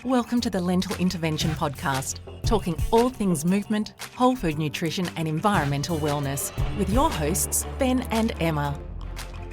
Welcome to the Lentil Intervention Podcast, talking all things movement, whole food nutrition and environmental wellness with your hosts, Ben and Emma.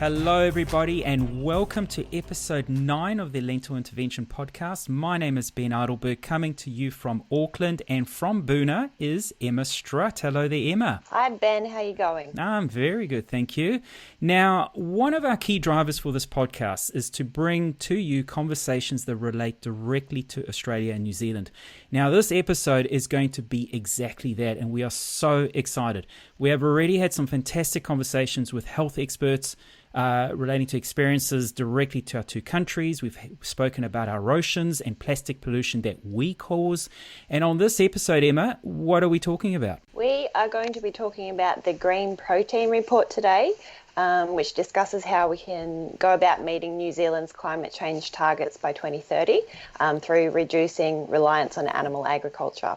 Hello everybody and welcome to episode 9 of the Lentil Intervention Podcast. My name is Ben Adelberg, coming to you from Auckland, and from Boona is Emma Strutt. Hello there, Emma. Hi Ben, how are you going? I'm very good, thank you. Now, one of our key drivers for this podcast is to bring to you conversations that relate directly to Australia and New Zealand. Now, this episode is going to be exactly that, and we are so excited. We have already had some fantastic conversations with health experts relating to experiences directly to our two countries. We've spoken about our oceans and plastic pollution that we cause. And on this episode, Emma, what are we talking about? We are going to be talking about the Green Protein Report today, which discusses how we can go about meeting New Zealand's climate change targets by 2030 through reducing reliance on animal agriculture.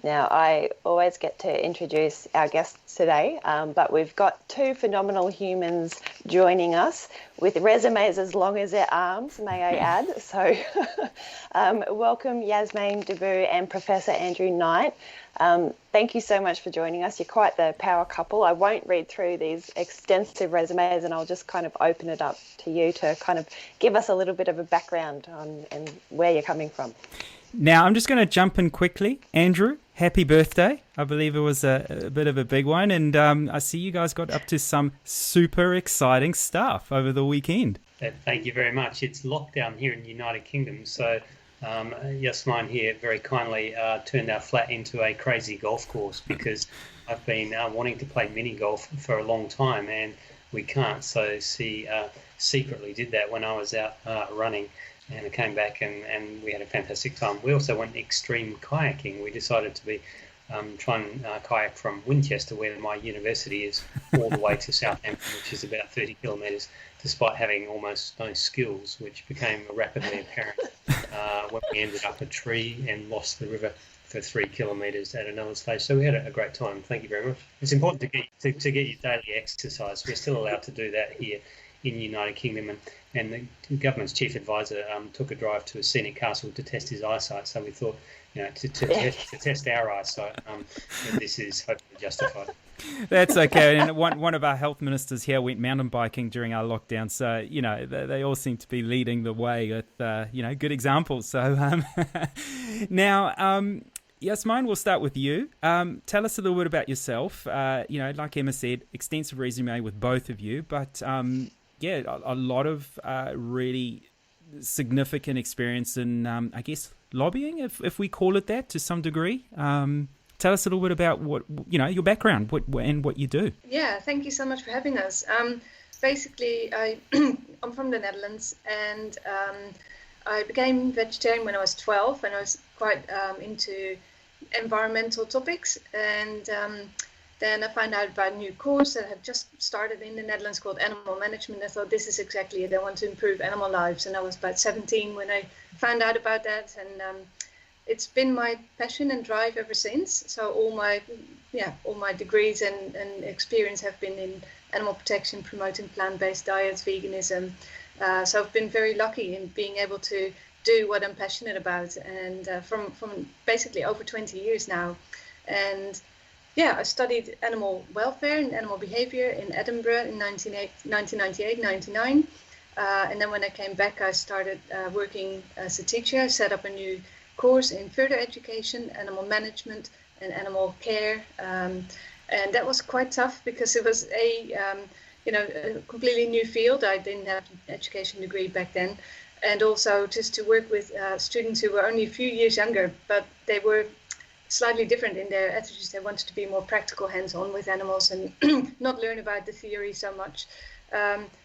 Now, I always get to introduce our guests today, but we've got two phenomenal humans joining us with resumes as long as their arms, may I add. So welcome Jasmijn and Professor Andrew Knight. Thank you so much for joining us. You're quite the power couple. I won't read through these extensive resumes, and I'll just kind of open it up to you to kind of give us a little bit of a background on and where you're coming from. Now, I'm just going to jump in quickly. Andrew, happy birthday. I believe it was a bit of a big one. And I see you guys got up to some super exciting stuff over the weekend. Thank you very much. It's lockdown here in the United Kingdom. So Jasmijn here very kindly turned our flat into a crazy golf course because I've been wanting to play mini golf for a long time and we can't. So she secretly did that when I was out running. And I came back and we had a fantastic time. We also went extreme kayaking. We decided to be try and kayak from Winchester, where my university is, all the way to Southampton, which is about 30 kilometres, despite having almost no skills, which became rapidly apparent when we ended up a tree and lost the river for 3 kilometres at another stage. So we had a great time. Thank you very much. It's important to get your daily exercise. We're still allowed to do that here in the United Kingdom, and the government's chief advisor took a drive to a scenic castle to test his eyesight. So we thought, to test our eyesight, this is hopefully justified. That's okay. And one of our health ministers here went mountain biking during our lockdown. So, they all seem to be leading the way with, good examples. So now, Jasmijn, we'll start with you. Tell us a little bit about yourself. Like Emma said, extensive resume with both of you, but a lot of really significant experience in, lobbying, if we call it that, to some degree. Tell us a little bit about what your background, and what you do. Yeah, thank you so much for having us. Basically, I'm from the Netherlands, and I became vegetarian when I was 12, and I was quite into environmental topics, and then I found out about a new course that had just started in the Netherlands called Animal Management. I thought, this is exactly it. I want to improve animal lives. And I was about 17 when I found out about that. And it's been my passion and drive ever since. So all my degrees and experience have been in animal protection, promoting plant-based diets, veganism. So I've been very lucky in being able to do what I'm passionate about. And from basically over 20 years now. And I studied animal welfare and animal behavior in Edinburgh in 1998, 99. And then when I came back, I started working as a teacher. I set up a new course in further education, animal management and animal care. And that was quite tough because it was a completely new field. I didn't have an education degree back then. And also just to work with students who were only a few years younger, but they were slightly different in their attitudes. They wanted to be more practical, hands-on with animals and not learn about the theory so much.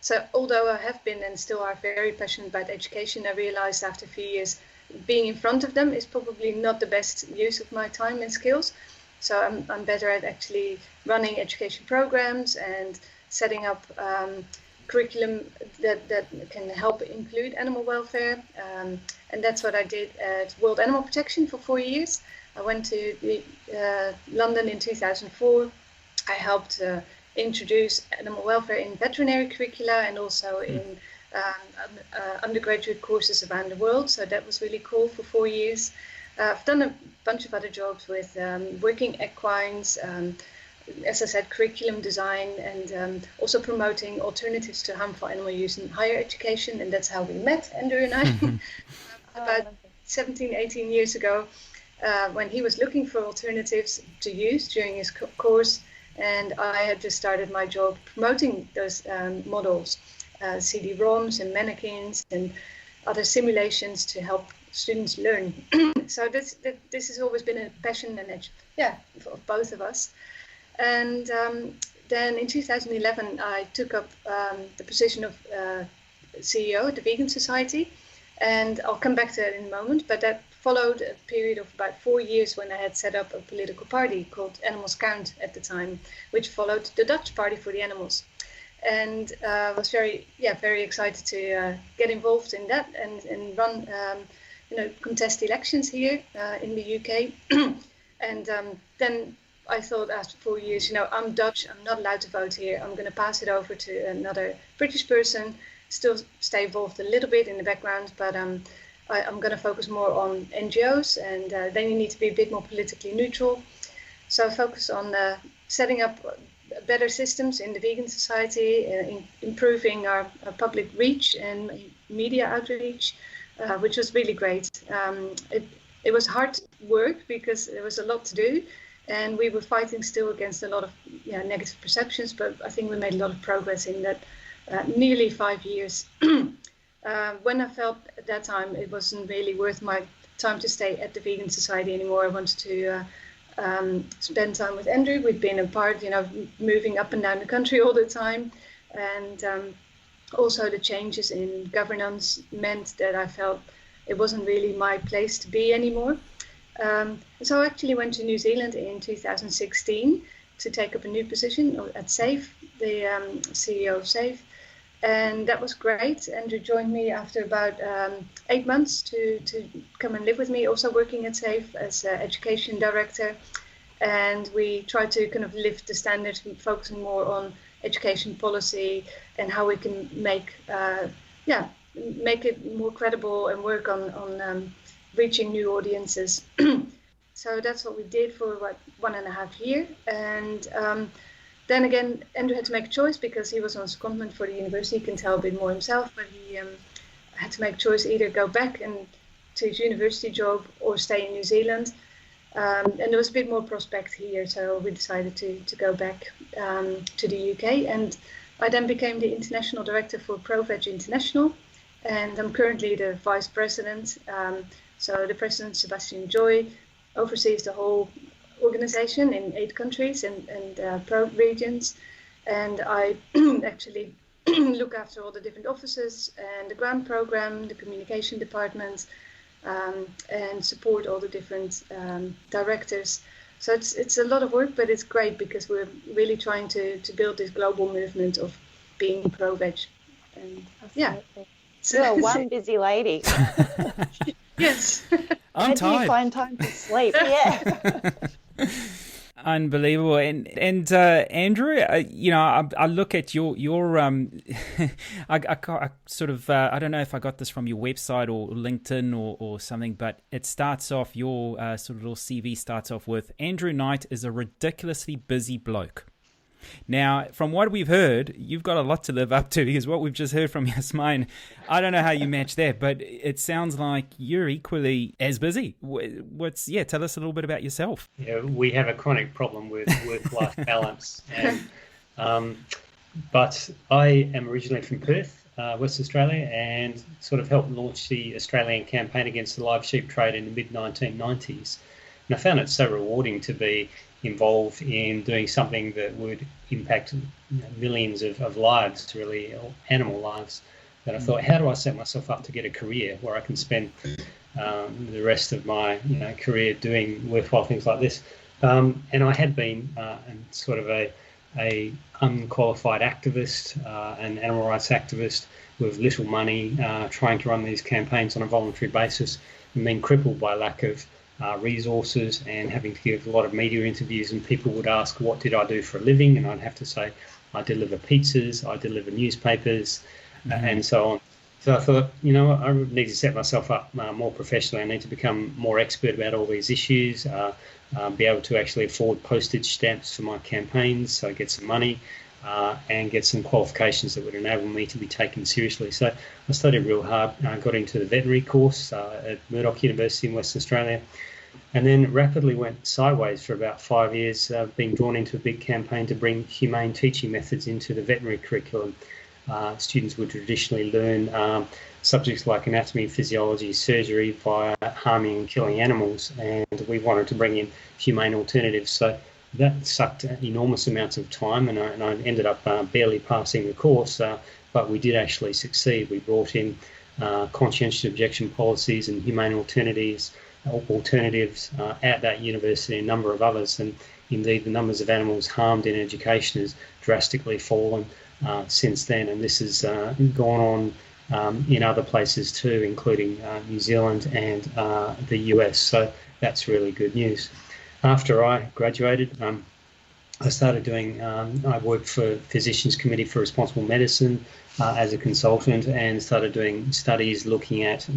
So although I have been and still are very passionate about education, I realized after a few years being in front of them is probably not the best use of my time and skills. So I'm better at actually running education programs and setting up curriculum that can help include animal welfare. And that's what I did at World Animal Protection for 4 years. I went to London in 2004. I helped introduce animal welfare in veterinary curricula and also in undergraduate courses around the world. So that was really cool for 4 years. I've done a bunch of other jobs with working equines, as I said, curriculum design, and also promoting alternatives to harmful animal use in higher education. And that's how we met, Andrew and I, about 17, 18 years ago, when he was looking for alternatives to use during his course. And I had just started my job promoting those models, CD-ROMs and mannequins and other simulations to help students learn. So this has always been a passion and of both of us. And then in 2011, I took up the position of CEO at the Vegan Society, and I'll come back to that in a moment. But that followed a period of about 4 years when I had set up a political party called Animals Count at the time, which followed the Dutch Party for the Animals. And was very excited to get involved in that and run, contest elections here in the UK. And then I thought after 4 years, I'm Dutch, I'm not allowed to vote here. I'm going to pass it over to another British person, still stay involved a little bit in the background, but I'm going to focus more on NGOs, and then you need to be a bit more politically neutral. So I focus on setting up better systems in the Vegan Society, improving our public reach and media outreach, which was really great. It was hard work because there was a lot to do, and we were fighting still against a lot of negative perceptions, but I think we made a lot of progress in that nearly 5 years. When I felt at that time it wasn't really worth my time to stay at the Vegan Society anymore, I wanted to spend time with Andrew. We'd been apart, moving up and down the country all the time, and also the changes in governance meant that I felt it wasn't really my place to be anymore. So I actually went to New Zealand in 2016 to take up a new position at SAFE, the CEO of SAFE. And that was great. Andrew joined me after about 8 months to come and live with me, also working at SAFE as education director. And we tried to kind of lift the standards, focusing more on education policy and how we can make it more credible and work on reaching new audiences. So that's what we did for about 1.5 years. And then again, Andrew had to make a choice because he was on secondment for the university. He can tell a bit more himself, but he had to make a choice, either go back to his university job or stay in New Zealand. And there was a bit more prospect here, so we decided to go back to the UK. And I then became the international director for ProVeg International, and I'm currently the vice president. So the president, Sebastian Joy, oversees the whole organization in 8 countries and pro-regions, and I actually look after all the different offices and the grant program, the communication department, and support all the different directors. So it's a lot of work, but it's great because we're really trying to build this global movement of being pro-veg. And You're one busy lady. Yes. I'm tired. How do you find time to sleep? Yeah. Unbelievable. And Andrew, I look at your I sort of I don't know if I got this from your website or LinkedIn or something, but it starts off, your sort of little CV starts off with, Andrew Knight is a ridiculously busy bloke. Now, from what we've heard, you've got a lot to live up to, because what we've just heard from Jasmijn, I don't know how you match that, but it sounds like you're equally as busy. Tell us a little bit about yourself. Yeah, we have a chronic problem with work-life balance, but I am originally from Perth, West Australia, and sort of helped launch the Australian campaign against the live sheep trade in the mid-1990s. And I found it so rewarding to be involved in doing something that would impact millions of lives, really, or animal lives, that I thought, how do I set myself up to get a career where I can spend the rest of my career doing worthwhile things like this? And I had been sort of a unqualified activist, an animal rights activist with little money, trying to run these campaigns on a voluntary basis, and being crippled by lack of resources and having to give a lot of media interviews, and people would ask, what did I do for a living? And I'd have to say, I deliver pizzas, I deliver newspapers, and so on. So I thought, you know, I need to set myself up more professionally. I need to become more expert about all these issues, be able to actually afford postage stamps for my campaigns, so get some money, and get some qualifications that would enable me to be taken seriously. So I studied real hard, got into the veterinary course at Murdoch University in Western Australia, and then rapidly went sideways for about 5 years, being drawn into a big campaign to bring humane teaching methods into the veterinary curriculum. Students would traditionally learn subjects like anatomy, physiology, surgery via harming and killing animals, and we wanted to bring in humane alternatives. So that sucked enormous amounts of time, and I ended up barely passing the course, but we did actually succeed. We brought in conscientious objection policies and humane alternatives at that university, and a number of others, and indeed the numbers of animals harmed in education has drastically fallen since then, and this has gone on in other places too, including New Zealand and the US, so that's really good news. After I graduated, I started doing, I worked for Physicians Committee for Responsible Medicine as a consultant, and started doing studies looking at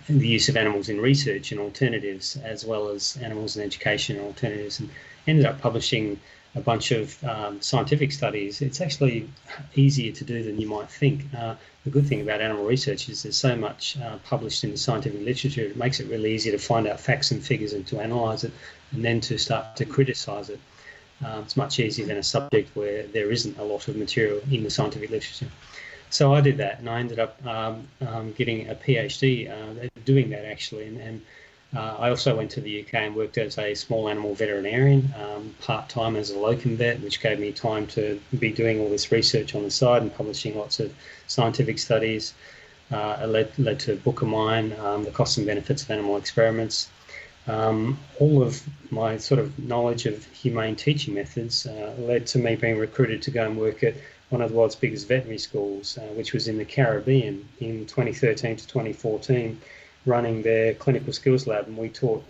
the use of animals in research and alternatives, as well as animals in education and alternatives, and ended up publishing a bunch of scientific studies. It's actually easier to do than you might think. The good thing about animal research is there's so much published in the scientific literature, it makes it really easy to find out facts and figures and to analyse it, and then to start to criticise it. It's much easier than a subject where there isn't a lot of material in the scientific literature. So I did that, and I ended up getting a PhD doing that actually, and I also went to the UK and worked as a small animal veterinarian, part-time as a locum vet, which gave me time to be doing all this research on the side and publishing lots of scientific studies. It led to a book of mine, The Costs and Benefits of Animal Experiments. All of my sort of knowledge of humane teaching methods led to me being recruited to go and work at one of the world's biggest veterinary schools, which was in the Caribbean in 2013 to 2014, running their clinical skills lab, and we taught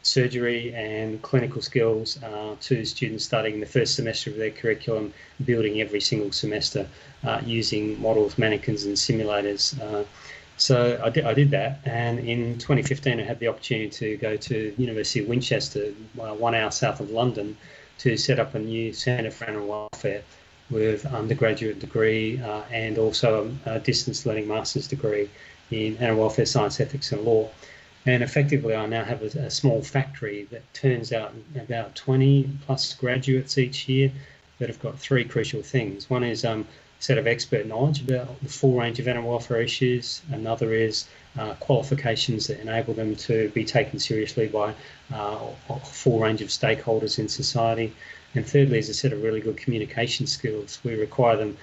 surgery and clinical skills to students studying the first semester of their curriculum, building every single semester using models, mannequins and simulators. So I did that, and in 2015 I had the opportunity to go to the University of Winchester, 1 hour south of London, to set up a new Centre for Animal Welfare with undergraduate degree and also a distance learning master's degree in animal welfare science, ethics and law. And effectively I now have a small factory that turns out about 20 plus graduates each year that have got three crucial things. One is a set of expert knowledge about the full range of animal welfare issues. Another is qualifications that enable them to be taken seriously by a full range of stakeholders in society. And thirdly is a set of really good communication skills. We require them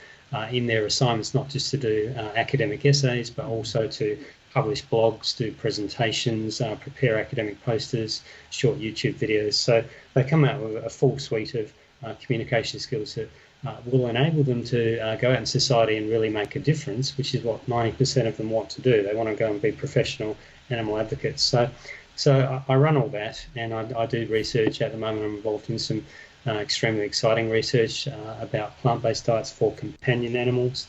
in their assignments not just to do academic essays, but also to publish blogs, do presentations, prepare academic posters, short YouTube videos. So they come out with a full suite of communication skills that will enable them to go out in society and really make a difference, which is what 90% of them want to do. They want to go and be professional animal advocates. So I run all that, and I do research at the moment. I'm involved in some extremely exciting research about plant-based diets for companion animals.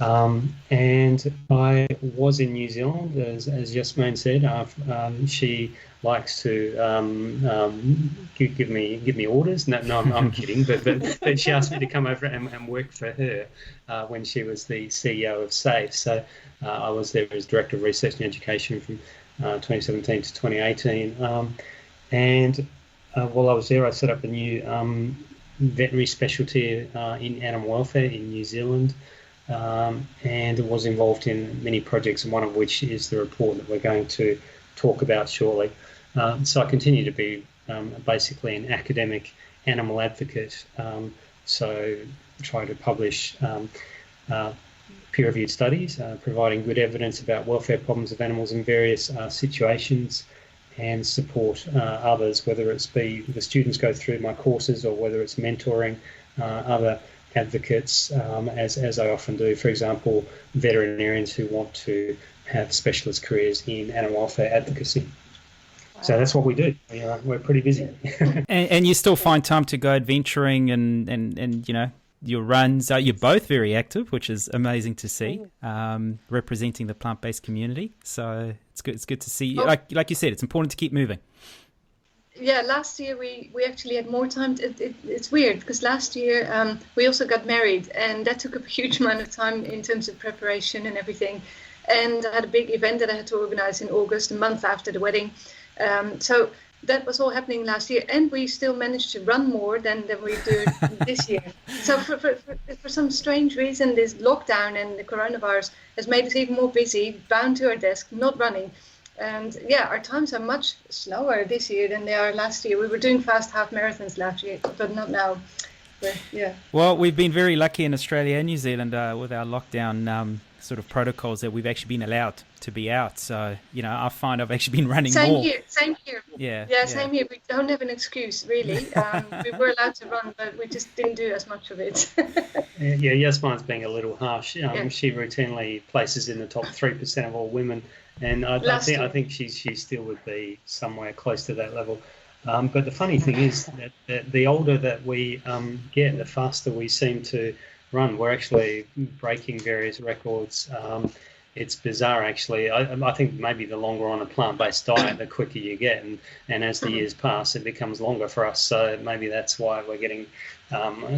And I was in New Zealand, as Jasmijn said. She likes to give me orders. No, I'm kidding. But she asked me to come over and work for her when she was the CEO of SAFE. So I was there as Director of Research and Education from 2017 to 2018. And while I was there, I set up a new veterinary specialty in animal welfare in New Zealand. And was involved in many projects, and one of which is the report that we're going to talk about shortly. So I continue to be basically an academic animal advocate, so try to publish peer-reviewed studies, providing good evidence about welfare problems of animals in various situations, and support others, whether it's be the students go through my courses or whether it's mentoring other advocates, as I often do, for example, veterinarians who want to have specialist careers in animal welfare advocacy. Wow. So that's what we do. We're pretty busy. and you still find time to go adventuring and your runs. You're both very active, which is amazing to see, representing the plant-based community. So it's good. It's good to see. Like you said, it's important to keep moving. Yeah, last year we actually had more time. It's weird because last year we also got married, and that took up a huge amount of time in terms of preparation and everything. And I had a big event that I had to organize in August, a month after the wedding. So that was all happening last year, and we still managed to run more than we do this year. So for some strange reason, this lockdown and the coronavirus has made us even more busy, bound to our desk, not running. And yeah, our times are much slower this year than they are last year. We were doing fast half marathons last year, but not now. But, yeah. Well, we've been very lucky in Australia and New Zealand with our lockdown sort of protocols that we've actually been allowed to be out. So, I find I've actually been running more. Same here. Yeah, same here. We don't have an excuse, really. We were allowed to run, but we just didn't do as much of it. Yeah, Jasmijn's being a little harsh. She routinely places in the top 3% of all women, and I think she still would be somewhere close to that level. But the funny thing is that the older that we get, the faster we seem to run. We're actually breaking various records. It's bizarre, actually. I think maybe the longer on a plant-based diet, the quicker you get, and as the years pass, it becomes longer for us. So maybe that's why we're getting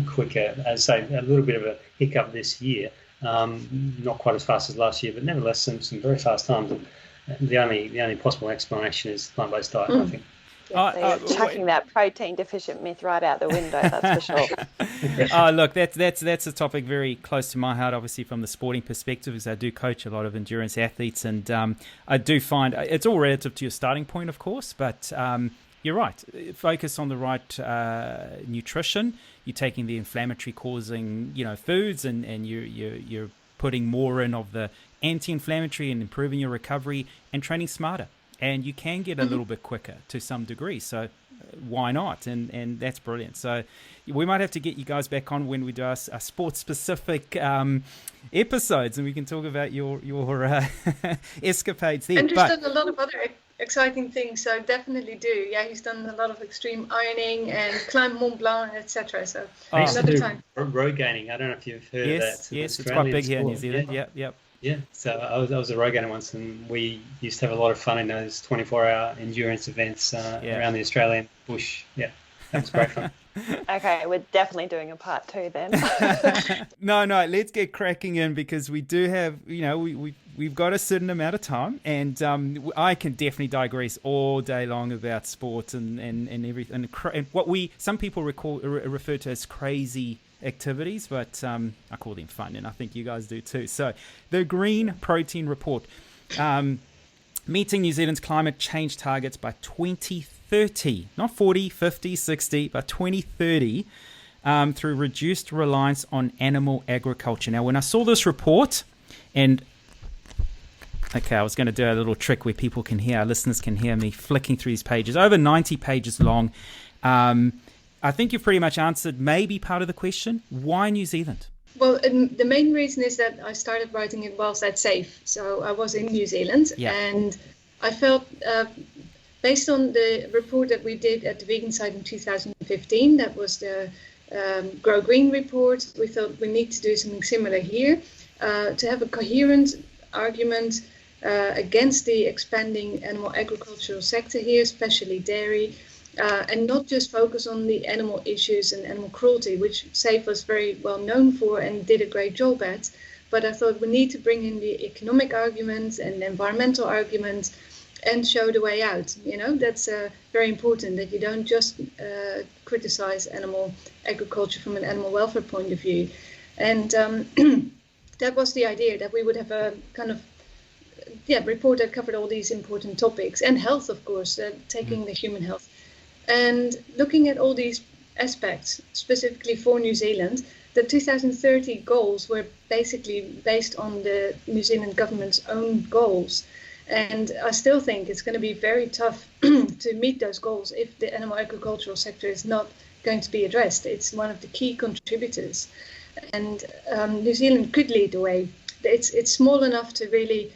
quicker. As I say, a little bit of a hiccup this year, not quite as fast as last year, but nevertheless some very fast times. And the only possible explanation is plant-based diet, I think. Yeah, so chucking that protein deficient myth right out the window, that's for sure. Look, that's a topic very close to my heart, obviously from the sporting perspective, because I do coach a lot of endurance athletes, and I do find it's all relative to your starting point, of course, but you're right. Focus on the right nutrition. You're taking the inflammatory causing foods, and you're putting more in of the anti-inflammatory and improving your recovery and training smarter. And you can get a little bit quicker to some degree, so why not? And that's brilliant. So we might have to get you guys back on when we do our sports-specific episodes, and we can talk about your escapades there. Andrew's done a lot of other exciting things, so definitely do. Yeah, he's done a lot of extreme ironing and climbed Mont Blanc, etc. So another time. Road gaining. I don't know if you've heard of that. Yes, it's quite big here in New Zealand. Yep. Yeah, so I was a road gunner once, and we used to have a lot of fun in those 24-hour endurance events around the Australian bush. Yeah, that was great fun. Okay, we're definitely doing a part 2 then. No, let's get cracking in, because we do have, we've got a certain amount of time, and I can definitely digress all day long about sport and everything, and what some people refer to as crazy activities, but I call them fun, and I think you guys do too. So the Green Protein Report, meeting New Zealand's climate change targets by 2030, not 40, 50, 60, but 2030, through reduced reliance on animal agriculture. Now, when I saw this report, and I was going to do a little trick where people can hear, our listeners can hear me flicking through these pages, over 90 pages long. I think you've pretty much answered maybe part of the question. Why New Zealand? Well, the main reason is that I started writing it whilst at SAFE. So I was in New Zealand, and I felt, based on the report that we did at the vegan site in 2015, that was the Grow Green report, we thought we need to do something similar here, to have a coherent argument against the expanding animal agricultural sector here, especially dairy, and not just focus on the animal issues and animal cruelty, which SAFE was very well known for and did a great job at. But I thought we need to bring in the economic arguments and the environmental arguments and show the way out. That's very important, that you don't just criticize animal agriculture from an animal welfare point of view. And that was the idea, that we would have a kind of report that covered all these important topics, and health, of course, taking the human health. And looking at all these aspects, specifically for New Zealand, the 2030 goals were basically based on the New Zealand government's own goals. And I still think it's going to be very tough to meet those goals if the animal agricultural sector is not going to be addressed. It's one of the key contributors. And New Zealand could lead the way. It's small enough to really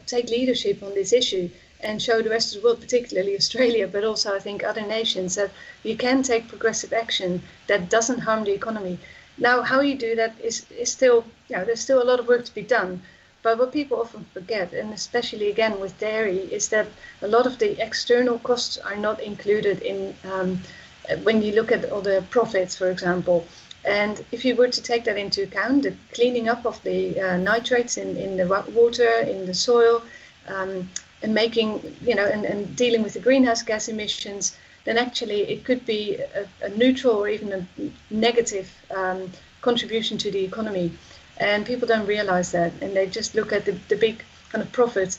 take leadership on this issue and show the rest of the world, particularly Australia, but also I think other nations, that you can take progressive action that doesn't harm the economy. Now, how you do that is still, there's still a lot of work to be done. But what people often forget, and especially again with dairy, is that a lot of the external costs are not included in when you look at all the profits, for example. And if you were to take that into account, the cleaning up of the nitrates in the water, in the soil, and making, and dealing with the greenhouse gas emissions, then actually it could be a neutral or even a negative contribution to the economy. And people don't realize that, and they just look at the big kind of profit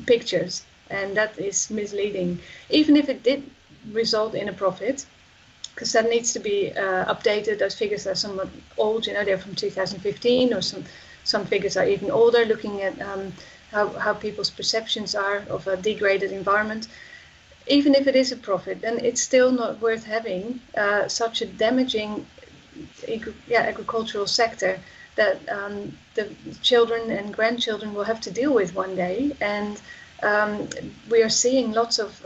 pictures, and that is misleading. Even if it did result in a profit, because that needs to be updated. Those figures are somewhat old, they're from 2015, or some figures are even older, looking at how people's perceptions are of a degraded environment. Even if it is a profit, then it's still not worth having such a damaging agricultural sector that the children and grandchildren will have to deal with one day. And we are seeing lots of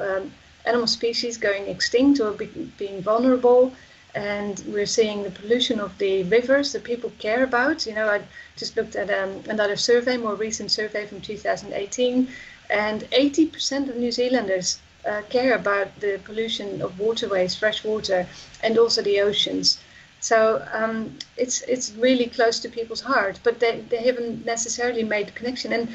animal species going extinct or being vulnerable. And we're seeing the pollution of the rivers that people care about. I just looked at another survey, more recent survey from 2018, and 80% of New Zealanders care about the pollution of waterways, fresh water, and also the oceans. So it's really close to people's heart, but they haven't necessarily made the connection. And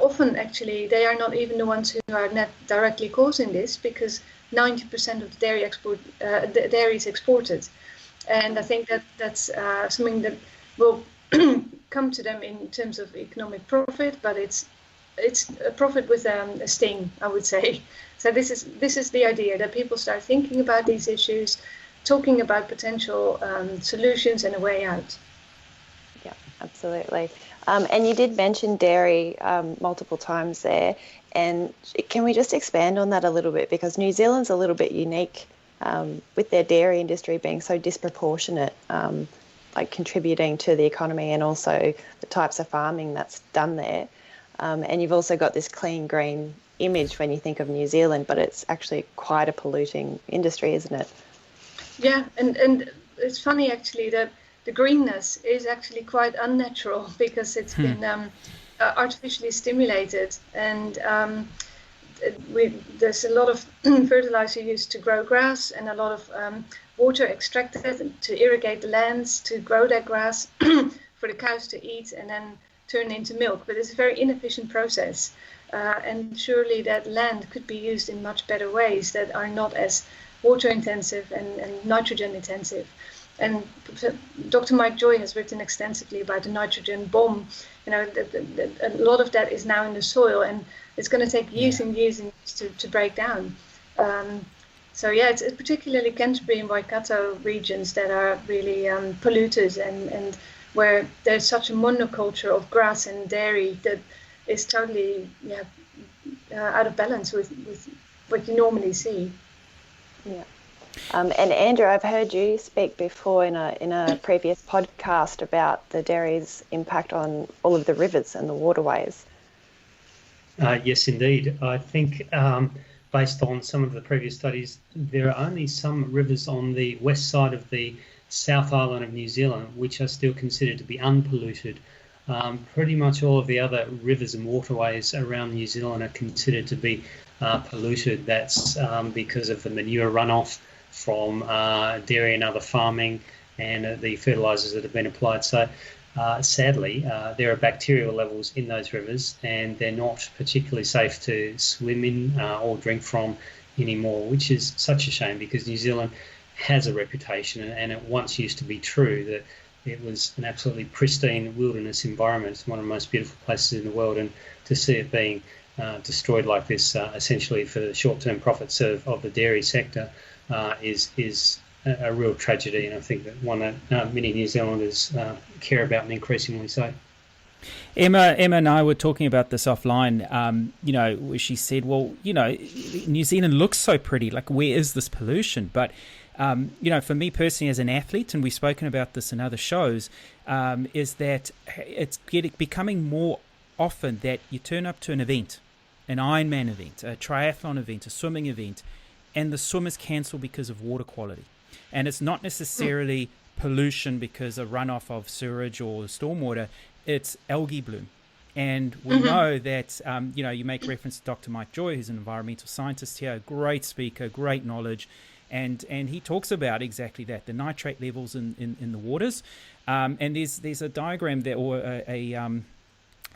often, actually, they are not even the ones who are not directly causing this, because 90% of the dairy is exported. And I think that's something that will come to them in terms of economic profit, but it's a profit with a sting, I would say. So this is the idea, that people start thinking about these issues, talking about potential solutions and a way out. Yeah, absolutely. And you did mention dairy multiple times there. And can we just expand on that a little bit? Because New Zealand's a little bit unique with their dairy industry being so disproportionate, like contributing to the economy and also the types of farming that's done there. And you've also got this clean, green image when you think of New Zealand, but it's actually quite a polluting industry, isn't it? Yeah, and it's funny actually that the greenness is actually quite unnatural, because it's been artificially stimulated, and there's a lot of fertilizer used to grow grass, and a lot of water extracted to irrigate the lands to grow that grass for the cows to eat and then turn into milk. But it's a very inefficient process, and surely that land could be used in much better ways that are not as water intensive and nitrogen intensive. And Dr. Mike Joy has written extensively about the nitrogen bomb. A lot of that is now in the soil, and it's going to take years and years and years to break down. It's particularly Canterbury and Waikato regions that are really polluted, and where there's such a monoculture of grass and dairy that is totally out of balance with what you normally see. Yeah. And Andrew, I've heard you speak before in a previous podcast about the dairy's impact on all of the rivers and the waterways. Yes, indeed. I think based on some of the previous studies, there are only some rivers on the west side of the South Island of New Zealand which are still considered to be unpolluted. Pretty much all of the other rivers and waterways around New Zealand are considered to be polluted. That's because of the manure runoff from dairy and other farming, and the fertilisers that have been applied. So sadly, there are bacterial levels in those rivers, and they're not particularly safe to swim in or drink from anymore, which is such a shame, because New Zealand has a reputation, and it once used to be true that it was an absolutely pristine wilderness environment. It's one of the most beautiful places in the world, and to see it being destroyed like this, essentially for the short-term profits of the dairy sector, is a real tragedy, and I think that one that many New Zealanders care about, and increasingly so. Emma and I were talking about this offline, where she said, well, New Zealand looks so pretty, like where is this pollution? But, for me personally as an athlete, and we've spoken about this in other shows, is that it's becoming more often that you turn up to an event, an Ironman event, a triathlon event, a swimming event, and the swimmers cancel because of water quality. And it's not necessarily pollution because of runoff of sewage or stormwater, it's algae bloom. And we know that, you make reference to Dr. Mike Joy, who's an environmental scientist here, great speaker, great knowledge. And he talks about exactly that, the nitrate levels in the waters. And there's a diagram there, or a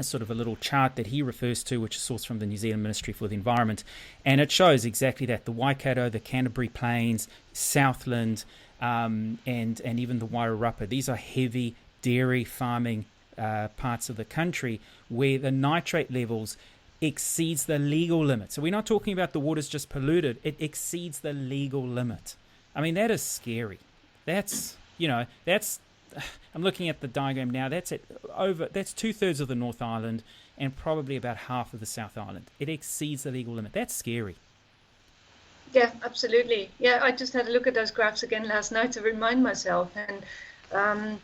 sort of a little chart that he refers to, which is sourced from the New Zealand Ministry for the Environment. And it shows exactly that, the Waikato, the Canterbury Plains, Southland, and even the Wairarapa. These are heavy dairy farming parts of the country where the nitrate levels exceeds the legal limit. So we're not talking about the water's just polluted, it exceeds the legal limit. I mean, that is scary. That's I'm looking at the diagram now, that's 2/3 of the North Island and probably about half of the South Island. It exceeds the legal limit. That's scary. Yeah, absolutely. Yeah, I just had a look at those graphs again last night to remind myself, and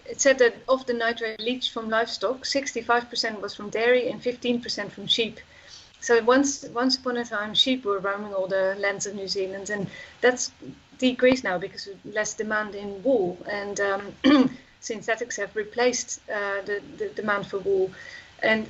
it said that of the nitrate leached from livestock, 65% was from dairy and 15% from sheep. So once upon a time, sheep were roaming all the lands of New Zealand, and that's decreased now because of less demand in wool, and synthetics have replaced the demand for wool. And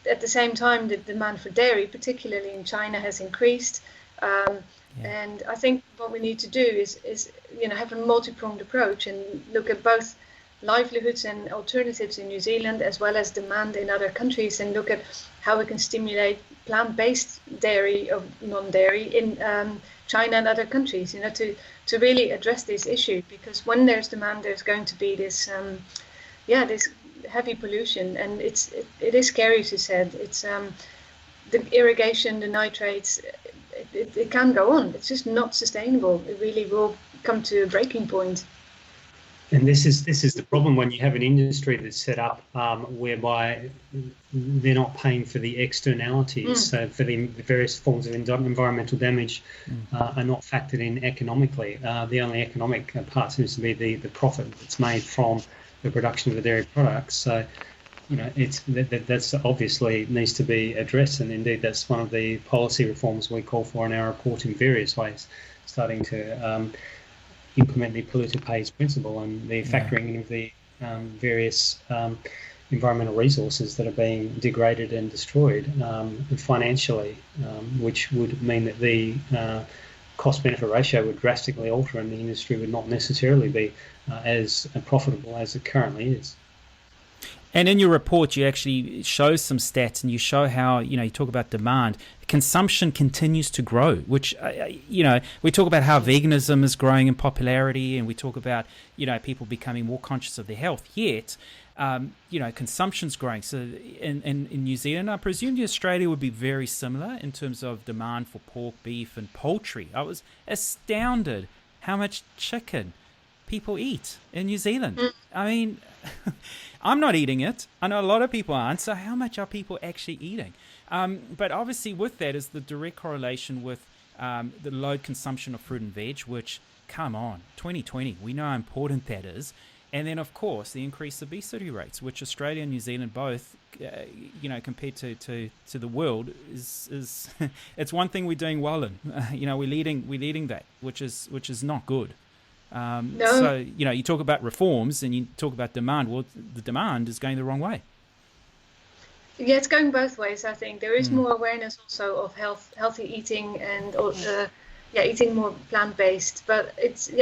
at the same time, the demand for dairy, particularly in China, has increased. And I think what we need to do is have a multi-pronged approach and look at both livelihoods and alternatives in New Zealand, as well as demand in other countries, and look at how we can stimulate plant-based dairy or non-dairy in China and other countries, to really address this issue. Because when there's demand, there's going to be this this heavy pollution, and it is scary, as you said. It's the irrigation, the nitrates, it can't go on. It's just not sustainable. It really will come to a breaking point. And this is the problem when you have an industry that's set up whereby they're not paying for the externalities. So for the various forms of environmental damage are not factored in economically. The only economic part seems to be the profit that's made from the production of the dairy products. So, that's obviously needs to be addressed, and indeed that's one of the policy reforms we call for in our report in various ways, starting to implement the polluter pays principle and the factoring in of the various environmental resources that are being degraded and destroyed financially, which would mean that the cost-benefit ratio would drastically alter, and the industry would not necessarily be as profitable as it currently is. And in your report, you actually show some stats, and you show how, you talk about demand. Consumption continues to grow, which, we talk about how veganism is growing in popularity, and we talk about, people becoming more conscious of their health. Yet, consumption's growing. So in New Zealand, I presume Australia would be very similar in terms of demand for pork, beef, and poultry. I was astounded how much chicken people eat in New Zealand. I mean, I'm not eating it. I know a lot of people aren't. So how much are people actually eating? But obviously with that is the direct correlation with the low consumption of fruit and veg, which, come on, 2020, we know how important that is. And then, of course, the increased obesity rates, which Australia and New Zealand both, compared to the world, is it's one thing we're doing well in. We're leading that, which is not good. No. So, you talk about reforms and you talk about demand. Well, the demand is going the wrong way. Yeah, it's going both ways, I think. There is more awareness also of healthy eating and eating more plant-based. But it's,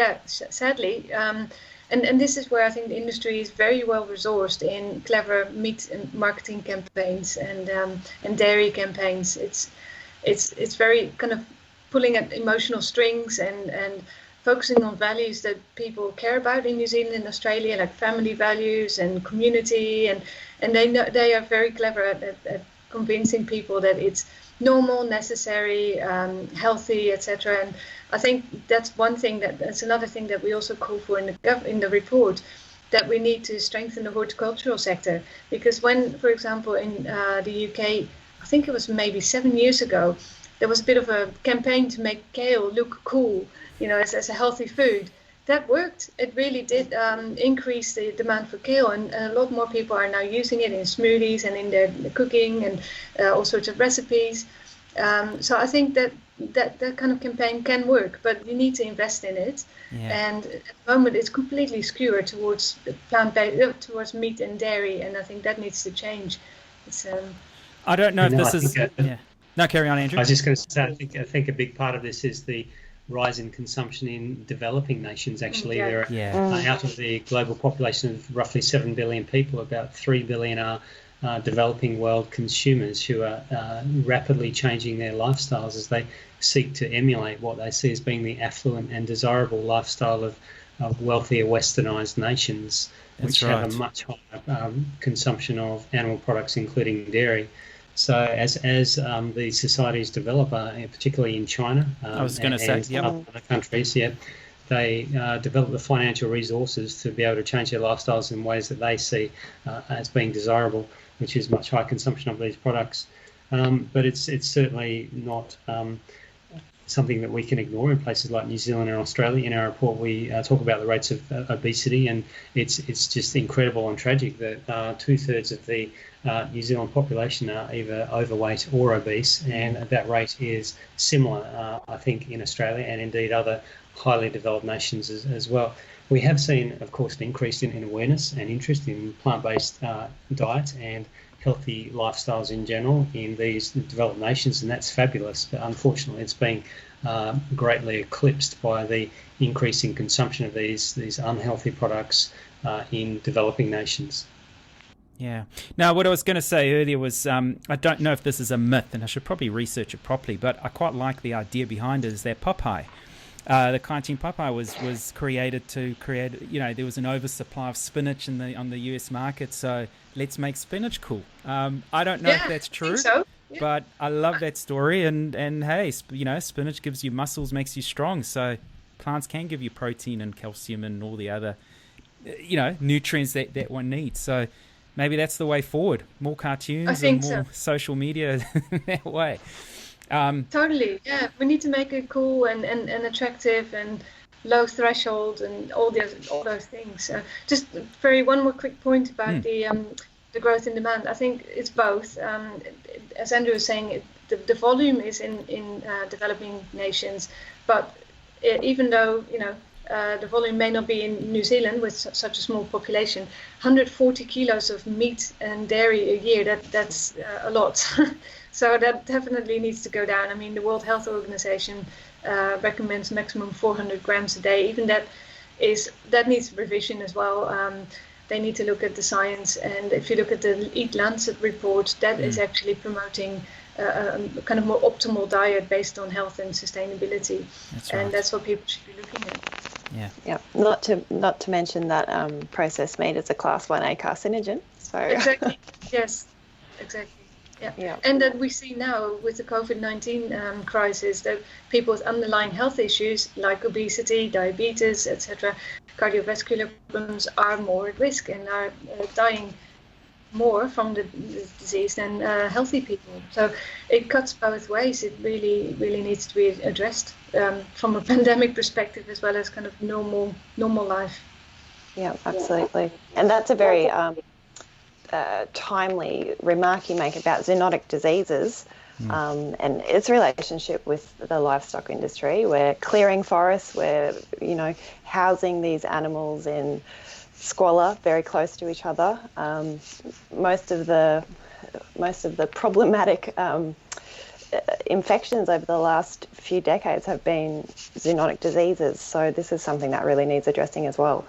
sadly, and this is where I think the industry is very well resourced in clever meat and marketing campaigns and dairy campaigns. It's very kind of pulling at emotional strings and focusing on values that people care about in New Zealand and Australia, like family values and community, and they are very clever at convincing people that it's normal, necessary, healthy, etc. And I think that's another thing that we also call for in the report, that we need to strengthen the horticultural sector, because when, for example, in the UK, I think it was maybe 7 years ago, there was a bit of a campaign to make kale look cool, as a healthy food. That worked. It really did increase the demand for kale, and a lot more people are now using it in smoothies and in their cooking and all sorts of recipes. So I think that that kind of campaign can work, but you need to invest in it. And at the moment, it's completely skewed towards plant-based, towards meat and dairy, and I think that needs to change. It's, I don't know if this is. No, carry on, Andrew. I was just going to say, I think a big part of this is the rise in consumption in developing nations. Actually, there are out of the global population of roughly 7 billion people, about 3 billion are developing world consumers who are rapidly changing their lifestyles as they seek to emulate what they see as being the affluent and desirable lifestyle of wealthier westernized nations, which have a much higher consumption of animal products, including dairy. So as these societies develop, particularly in China, I was going to say, other countries, they develop the financial resources to be able to change their lifestyles in ways that they see as being desirable, which is much higher consumption of these products. But it's certainly not something that we can ignore in places like New Zealand and Australia. In our report, we talk about the rates of obesity, and it's just incredible and tragic that 2/3 of the New Zealand population are either overweight or obese, and that rate is similar, I think, in Australia and indeed other highly developed nations as well. We have seen, of course, an increase in awareness and interest in plant-based diet and healthy lifestyles in general in these developed nations, and that's fabulous. But unfortunately, it's being greatly eclipsed by the increasing consumption of these unhealthy products in developing nations. Yeah. Now, what I was going to say earlier was I don't know if this is a myth, and I should probably research it properly, but I quite like the idea behind it is that Popeye, the cartoon Popeye was created to create, there was an oversupply of spinach on the US market, so let's make spinach cool. I don't know if that's true, but I love that story, and hey, spinach gives you muscles, makes you strong, so plants can give you protein and calcium and all the other, nutrients that one needs. So maybe that's the way forward. More cartoons and more social media that way. Totally, yeah. We need to make it cool and attractive and low threshold and all those things. Just one more quick point about the growth in demand. I think it's both. As Andrew was saying, the volume is in developing nations, but even though the volume may not be in New Zealand with such a small population, 140 kilos of meat and dairy a year, that's a lot. So that definitely needs to go down. I mean, the World Health Organization recommends maximum 400 grams a day. Even that needs revision as well. They need to look at the science. And if you look at the Eat Lancet report, that is actually promoting a kind of more optimal diet based on health and sustainability. That's what people should be looking at. Yeah. Not to mention that processed meat is a class 1A carcinogen. So exactly. Yes. Exactly. Yeah. And that we see now with the COVID-19 crisis that people with underlying health issues like obesity, diabetes, etc., cardiovascular problems are more at risk and are dying more from the disease than healthy people. So it cuts both ways. It really, really needs to be addressed from a pandemic perspective as well as kind of normal life. Yeah, absolutely. And that's a very timely remark you make about zoonotic diseases and its relationship with the livestock industry. We're clearing forests, we're housing these animals in squalor very close to each other. Most of the problematic infections over the last few decades have been zoonotic diseases, so this is something that really needs addressing as well.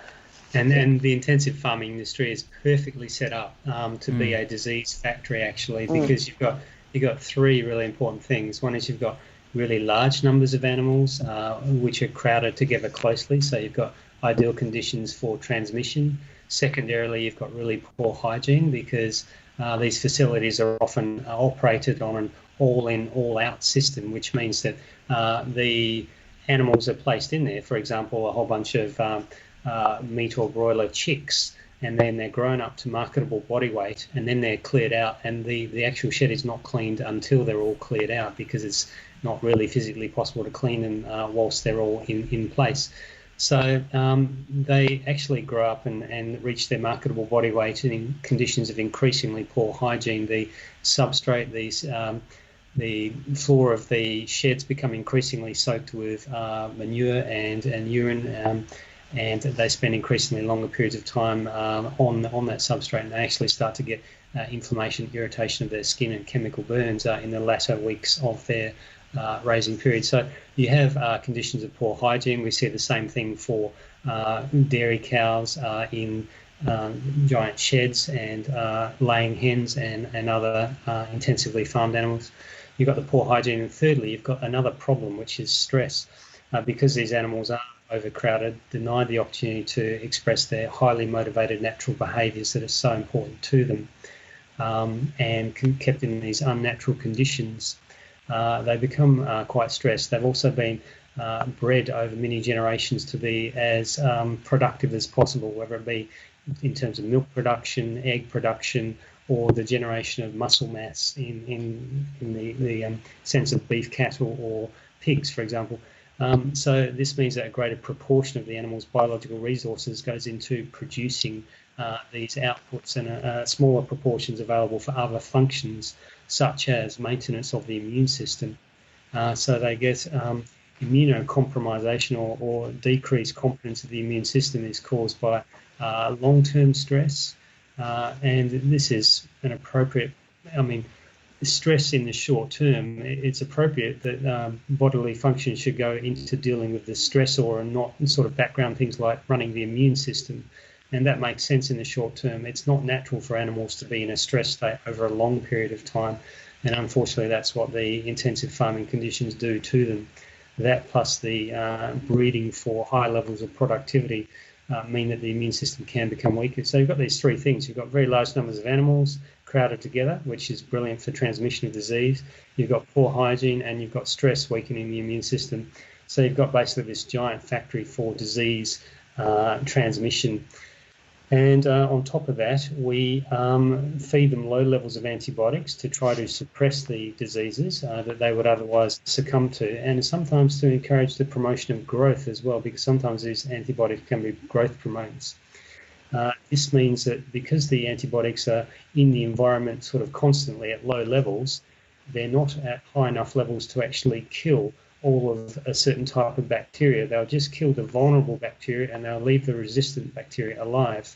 And the intensive farming industry is perfectly set up to be a disease factory, actually, because you've got three really important things. One is you've got really large numbers of animals which are crowded together closely, so you've got ideal conditions for transmission. Secondarily, you've got really poor hygiene because these facilities are often operated on an all-in, all-out system, which means that the animals are placed in there. For example, a whole bunch of meat or broiler chicks, and then they're grown up to marketable body weight, and then they're cleared out, and the actual shed is not cleaned until they're all cleared out because it's not really physically possible to clean them whilst they're all in place. So they actually grow up and reach their marketable body weight in conditions of increasingly poor hygiene. The substrate, these the floor of the sheds become increasingly soaked with manure and urine, and they spend increasingly longer periods of time on that substrate, and they actually start to get inflammation, irritation of their skin, and chemical burns in the latter weeks of their raising period. So you have conditions of poor hygiene. We see the same thing for dairy cows in giant sheds and laying hens and other intensively farmed animals. You've got the poor hygiene, and thirdly, you've got another problem, which is stress, because these animals are overcrowded, denied the opportunity to express their highly motivated natural behaviours that are so important to them, and kept in these unnatural conditions. They become quite stressed. They've also been bred over many generations to be as productive as possible, whether it be in terms of milk production, egg production, or the generation of muscle mass in the sense of beef cattle or pigs, for example. So this means that a greater proportion of the animal's biological resources goes into producing these outputs, and smaller proportions available for other functions, such as maintenance of the immune system. So they get immunocompromisation or decreased competence of the immune system is caused by long-term stress. And this is an appropriate, stress in the short term, it's appropriate that bodily function should go into dealing with the stressor and not sort of background things like running the immune system. And that makes sense in the short term. It's not natural for animals to be in a stress state over a long period of time. And unfortunately, that's what the intensive farming conditions do to them. That plus the breeding for high levels of productivity mean that the immune system can become weaker. So you've got these three things. You've got very large numbers of animals crowded together, which is brilliant for transmission of disease. You've got poor hygiene, and you've got stress weakening the immune system. So you've got basically this giant factory for disease transmission. And on top of that, we feed them low levels of antibiotics to try to suppress the diseases that they would otherwise succumb to, and sometimes to encourage the promotion of growth as well, because sometimes these antibiotics can be growth promoters. This means that because the antibiotics are in the environment sort of constantly at low levels, they're not at high enough levels to actually kill all of a certain type of bacteria. They'll just kill the vulnerable bacteria, and they'll leave the resistant bacteria alive.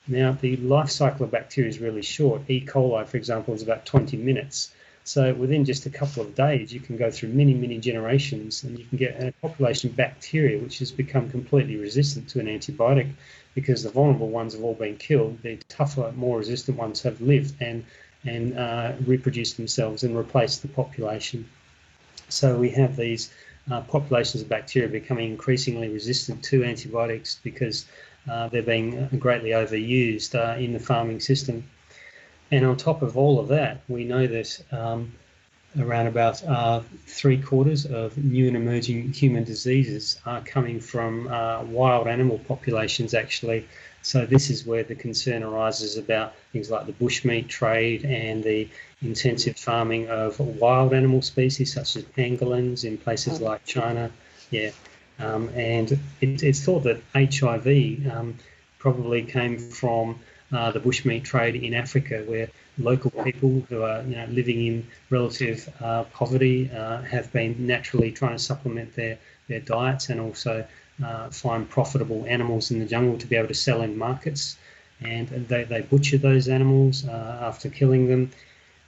Now, the life cycle of bacteria is really short. E. coli, for example, is about 20 minutes. So within just a couple of days, you can go through many, many generations, and you can get a population of bacteria which has become completely resistant to an antibiotic, because the vulnerable ones have all been killed. The tougher, more resistant ones have lived and reproduced themselves and replaced the population. So we have these populations of bacteria becoming increasingly resistant to antibiotics because they're being greatly overused in the farming system. And on top of all of that, we know that around about 3/4 of new and emerging human diseases are coming from wild animal populations, actually. So this is where the concern arises about things like the bushmeat trade and the intensive farming of wild animal species such as pangolins in places like China. And it's thought that HIV probably came from the bushmeat trade in Africa, where local people who are living in relative poverty have been naturally trying to supplement their diets, and also find profitable animals in the jungle to be able to sell in markets. And they butcher those animals after killing them.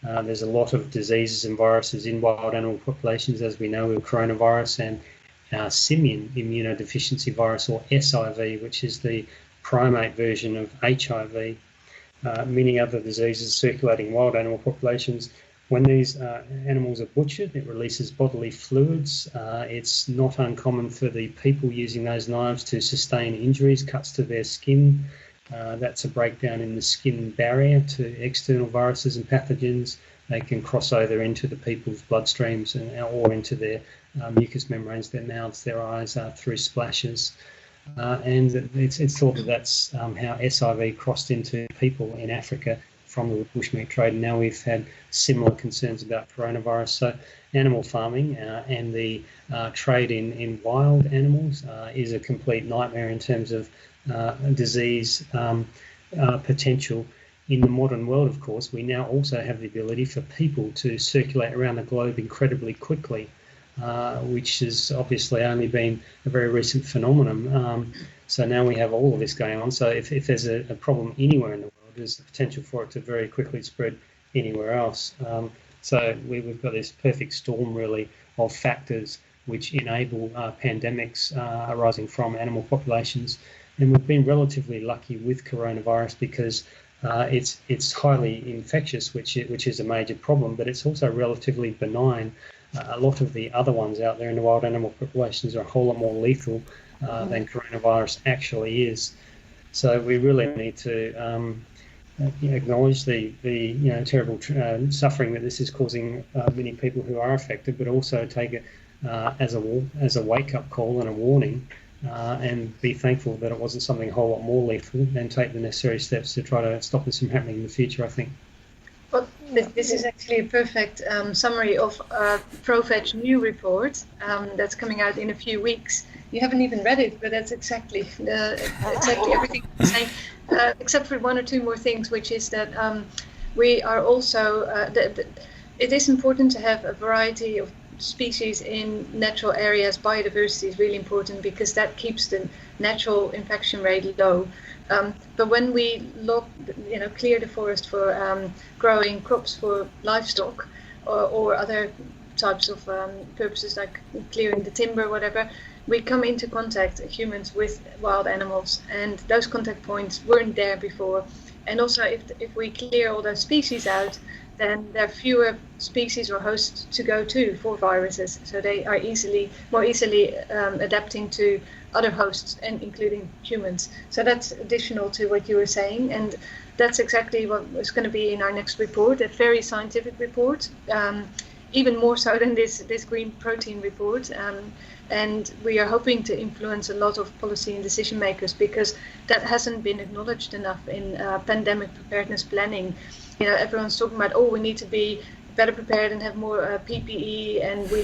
There's a lot of diseases and viruses in wild animal populations, as we know, with coronavirus and simian immunodeficiency virus, or SIV, which is the primate version of HIV. Many other diseases circulating in wild animal populations. When these animals are butchered, it releases bodily fluids. It's not uncommon for the people using those knives to sustain injuries, cuts to their skin. That's a breakdown in the skin barrier to external viruses and pathogens. They can cross over into the people's bloodstreams or into their mucous membranes, their mouths, their eyes, through splashes. And it's thought that that's how SIV crossed into people in Africa from the bushmeat trade. And now we've had similar concerns about coronavirus. So animal farming and the trade in wild animals is a complete nightmare in terms of disease potential. in the modern world, of course, we now also have the ability for people to circulate around the globe incredibly quickly, which has obviously only been a very recent phenomenon. So now we have all of this going on. So if there's a problem anywhere in the world, there's the potential for it to very quickly spread anywhere else. So we've got this perfect storm, really, of factors which enable pandemics arising from animal populations. And we've been relatively lucky with coronavirus because it's highly infectious, which is a major problem, but it's also relatively benign. A lot of the other ones out there in the wild animal populations are a whole lot more lethal than coronavirus actually is. So we really need to acknowledge the terrible suffering that this is causing many people who are affected, but also take it as a wake-up call and a warning, and be thankful that it wasn't something a whole lot more lethal, and take the necessary steps to try to stop this from happening in the future, I think. Well, this is actually a perfect summary of ProVeg new report that's coming out in a few weeks. You haven't even read it, but that's exactly everything I'm saying, except for one or two more things, which is that we are also, it is important to have a variety of species in natural areas. Biodiversity is really important because that keeps the natural infection rate low. But when we clear the forest for growing crops for livestock or other types of purposes like clearing the timber, whatever, we come into contact, humans, with wild animals, and those contact points weren't there before. And also, if we clear all those species out, then there are fewer species or hosts to go to for viruses, so they are more easily adapting to other hosts, and including humans. So that's additional to what you were saying, and that's exactly what is going to be in our next report, a very scientific report, even more so than this green protein report. And we are hoping to influence a lot of policy and decision makers, because that hasn't been acknowledged enough in pandemic preparedness planning. Everyone's talking about, we need to be better prepared and have more PPE, and we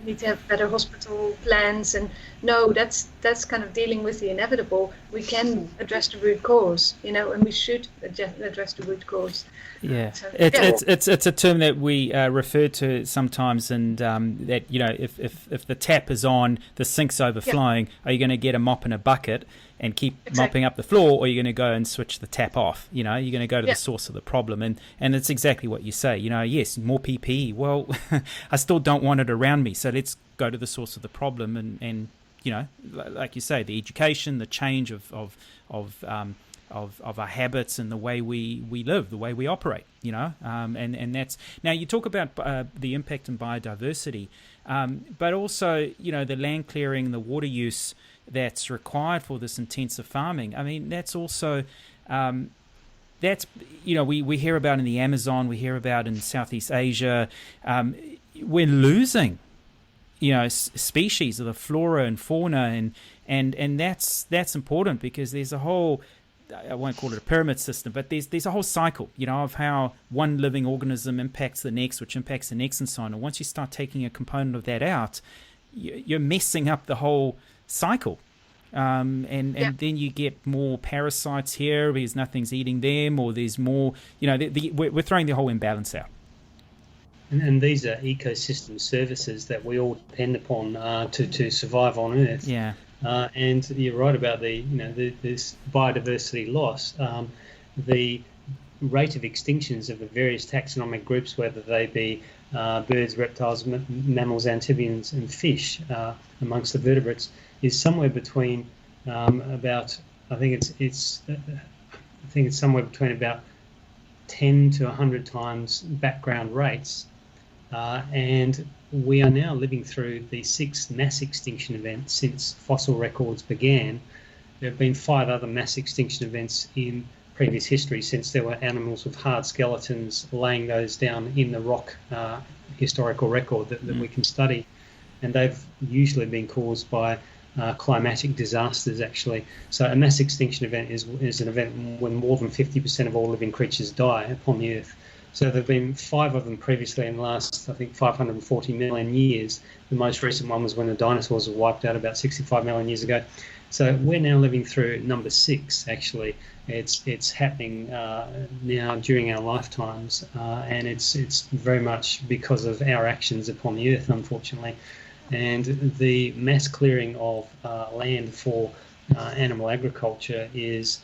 need to have better hospital plans. And no, that's kind of dealing with the inevitable. We can address the root cause, and we should address the root cause. Yeah, so, it's a term that we refer to sometimes, and that if the tap is on, the sink's overflowing. Are you going to get a mop and a bucket and keep mopping up the floor, or are you going to go and switch the tap off? You're going to go to the source of the problem, and it's exactly what you say. Yes, more PPE. Well, I still don't want it around me, so let's go to the source of the problem, and like you say, the education, the change of our habits and the way we live, the way we operate, and that's, now you talk about the impact on biodiversity, but also, the land clearing, the water use that's required for this intensive farming. I mean, that's also, that's, we hear about in the Amazon, we hear about in Southeast Asia, we're losing, species of the flora and fauna, and that's important, because there's a whole, I won't call it a pyramid system, but there's a whole cycle, of how one living organism impacts the next, which impacts the next, and so on. And once you start taking a component of that out, you're messing up the whole cycle. And then you get more parasites here because nothing's eating them, or there's more, we're throwing the whole imbalance out. And these are ecosystem services that we all depend upon to survive on Earth. Yeah. And you're right about this biodiversity loss. The rate of extinctions of the various taxonomic groups, whether they be birds, reptiles, mammals, amphibians, and fish, amongst the vertebrates, is somewhere between about 10 to 100 times background rates, and we are now living through the 6th mass extinction event since fossil records began. There have been 5 other mass extinction events in previous history, since there were animals with hard skeletons laying those down in the rock historical record that we can study. And they've usually been caused by climatic disasters, actually. So a mass extinction event is an event when more than 50% of all living creatures die upon the Earth. So there have been 5 of them previously in the last, I think, 540 million years. The most recent one was when the dinosaurs were wiped out about 65 million years ago. So we're now living through number 6, actually. It's happening now during our lifetimes, and it's very much because of our actions upon the Earth, unfortunately. And the mass clearing of land for animal agriculture is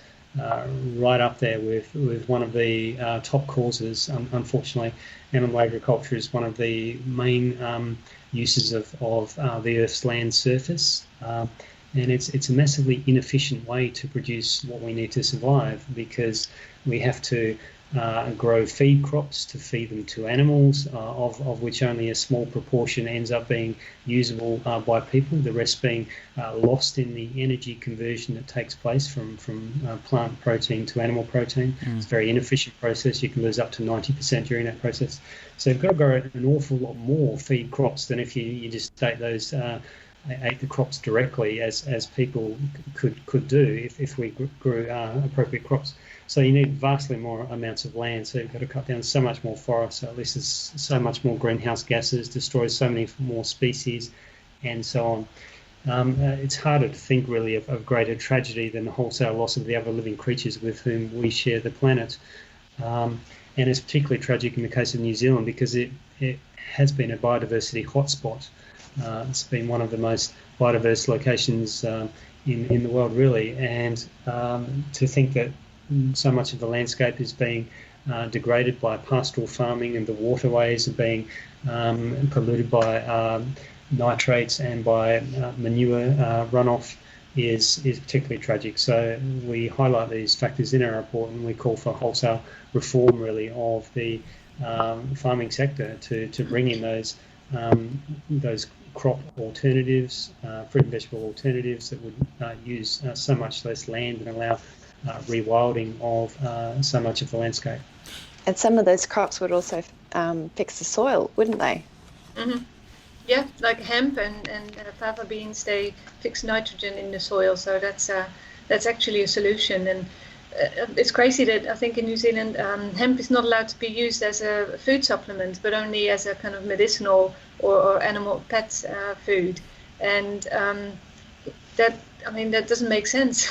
right up there with one of the top causes. Unfortunately, animal agriculture is one of the main uses of the Earth's land surface. And it's a massively inefficient way to produce what we need to survive, because we have to grow feed crops to feed them to animals, of which only a small proportion ends up being usable by people, the rest being lost in the energy conversion that takes place from plant protein to animal protein. It's a very inefficient process. You can lose up to 90% during that process. So you've got to grow an awful lot more feed crops than if you just take those ate the crops directly, as people could do if we grew appropriate crops. So you need vastly more amounts of land. So you've got to cut down so much more forest. So this is so much more greenhouse gases, destroys so many more species, and so on. It's harder to think really of greater tragedy than the wholesale loss of the other living creatures with whom we share the planet. And it's particularly tragic in the case of New Zealand, because it has been a biodiversity hotspot. It's been one of the most biodiverse locations in the world, really. And to think that so much of the landscape is being degraded by pastoral farming, and the waterways are being polluted by nitrates and by manure runoff is particularally tragic. So we highlight these factors in our report, and we call for wholesale reform, really, of the farming sector to bring in those crop alternatives, fruit and vegetable alternatives that would use so much less land and allow rewilding of so much of the landscape. And some of those crops would also fix the soil, wouldn't they? Mm-hmm. Yeah, like hemp and fava beans, they fix nitrogen in the soil, so that's actually a solution. And it's crazy that I think in New Zealand hemp is not allowed to be used as a food supplement, but only as a kind of medicinal or animal pet food. And that doesn't make sense.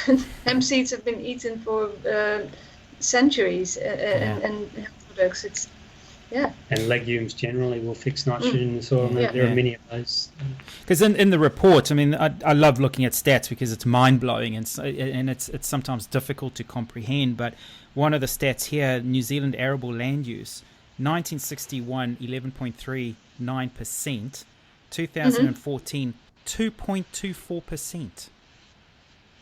Hemp seeds have been eaten for centuries, and hemp products. And legumes generally will fix nitrogen in the soil. There are many of those. Because in the report, I love looking at stats because it's mind-blowing and it's sometimes difficult to comprehend. But one of the stats here, New Zealand arable land use, 1961, 11.39%, 2014, 2.24%.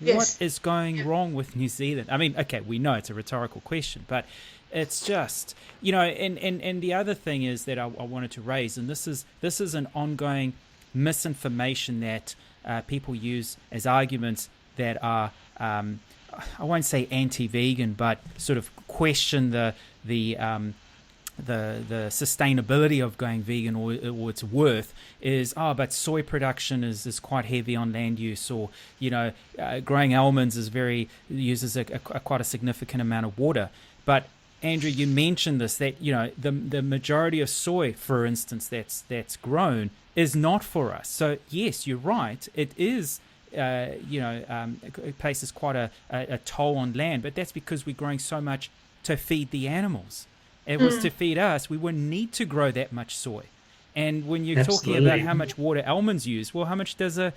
Yes. What is going wrong with New Zealand? Okay, we know it's a rhetorical question, but it's just, and the other thing is that I wanted to raise, and this is an ongoing misinformation that people use as arguments that are, I won't say anti-vegan, but sort of question the sustainability of going vegan or its worth is, but soy production is quite heavy on land use, or growing almonds uses quite a significant amount of water. But Andrew, you mentioned this, that the majority of soy, for instance, that's grown is not for us. So yes, you're right, it is it places quite a toll on land, but that's because we're growing so much to feed the animals. It was to feed us. We wouldn't need to grow that much soy. And when you're talking about how much water almonds use, well, how much does a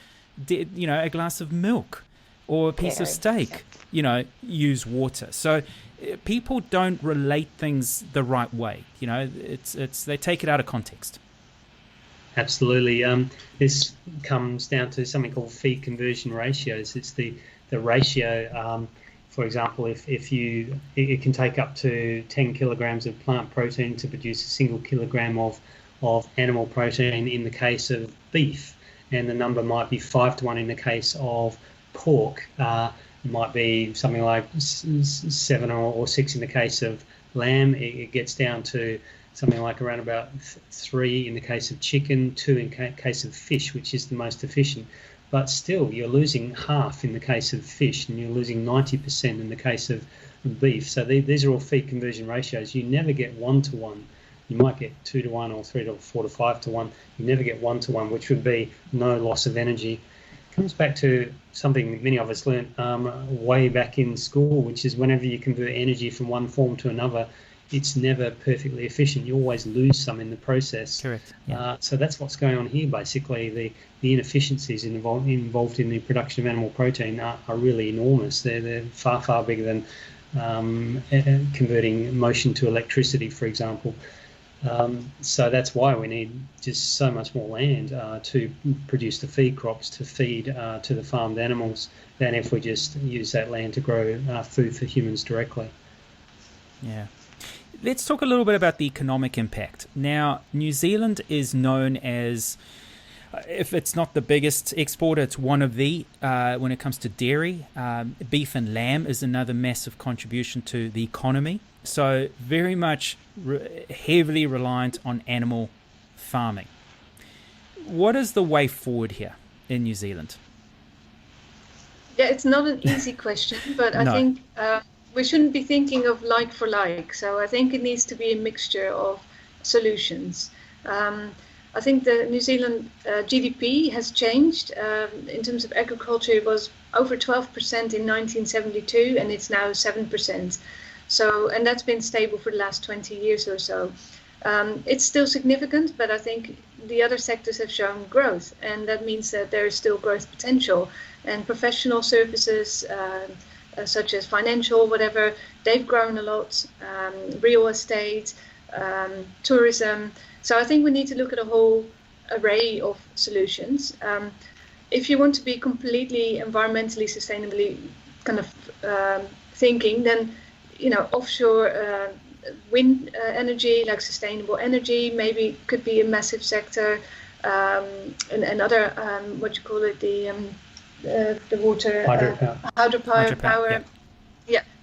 glass of milk or a piece of steak, use water? So people don't relate things the right way. They take it out of context. Absolutely. This comes down to something called feed conversion ratios. It's the ratio. For example, it can take up to 10 kilograms of plant protein to produce a single kilogram of animal protein in the case of beef, and the number might be 5-1 in the case of pork. It might be something like 7 or 6 in the case of lamb. It gets down to something like around about 3 in the case of chicken, 2 in case of fish, which is the most efficient. but still you're losing half in the case of fish, and you're losing 90% in the case of beef. So these are all feed conversion ratios. You never get 1-to-1. You might get 2-to-1 or 3 to 4 to 5-to-1. You never get 1-to-1, which would be no loss of energy. Comes back to something many of us learned way back in school, which is whenever you convert energy from one form to another, it's never perfectly efficient. You always lose some in the process. Correct. Yeah. So that's what's going on here, basically. The inefficiencies involved in the production of animal protein are really enormous. They're far, far bigger than converting motion to electricity, for example. So that's why we need just so much more land to produce the feed crops, to feed to the farmed animals, than if we just use that land to grow food for humans directly. Yeah. Let's talk a little bit about the economic impact. Now, New Zealand is known as, if it's not the biggest exporter, it's one of the, when it comes to dairy. Beef and lamb is another massive contribution to the economy. So very much heavily reliant on animal farming. What is the way forward here in New Zealand? Yeah, it's not an easy question, but I think we shouldn't be thinking of like for like. So I think it needs to be a mixture of solutions. I think the New Zealand GDP has changed. In terms of agriculture, it was over 12% in 1972, and it's now 7%. So, and that's been stable for the last 20 years or so. It's still significant, but I think the other sectors have shown growth, and that means that there is still growth potential. And professional services, such as financial, whatever, they've grown a lot. Real estate, tourism. So I think we need to look at a whole array of solutions. If you want to be completely environmentally sustainably kind of thinking, then offshore wind energy, like sustainable energy, maybe could be a massive sector, and other what you call it, the water hydropower,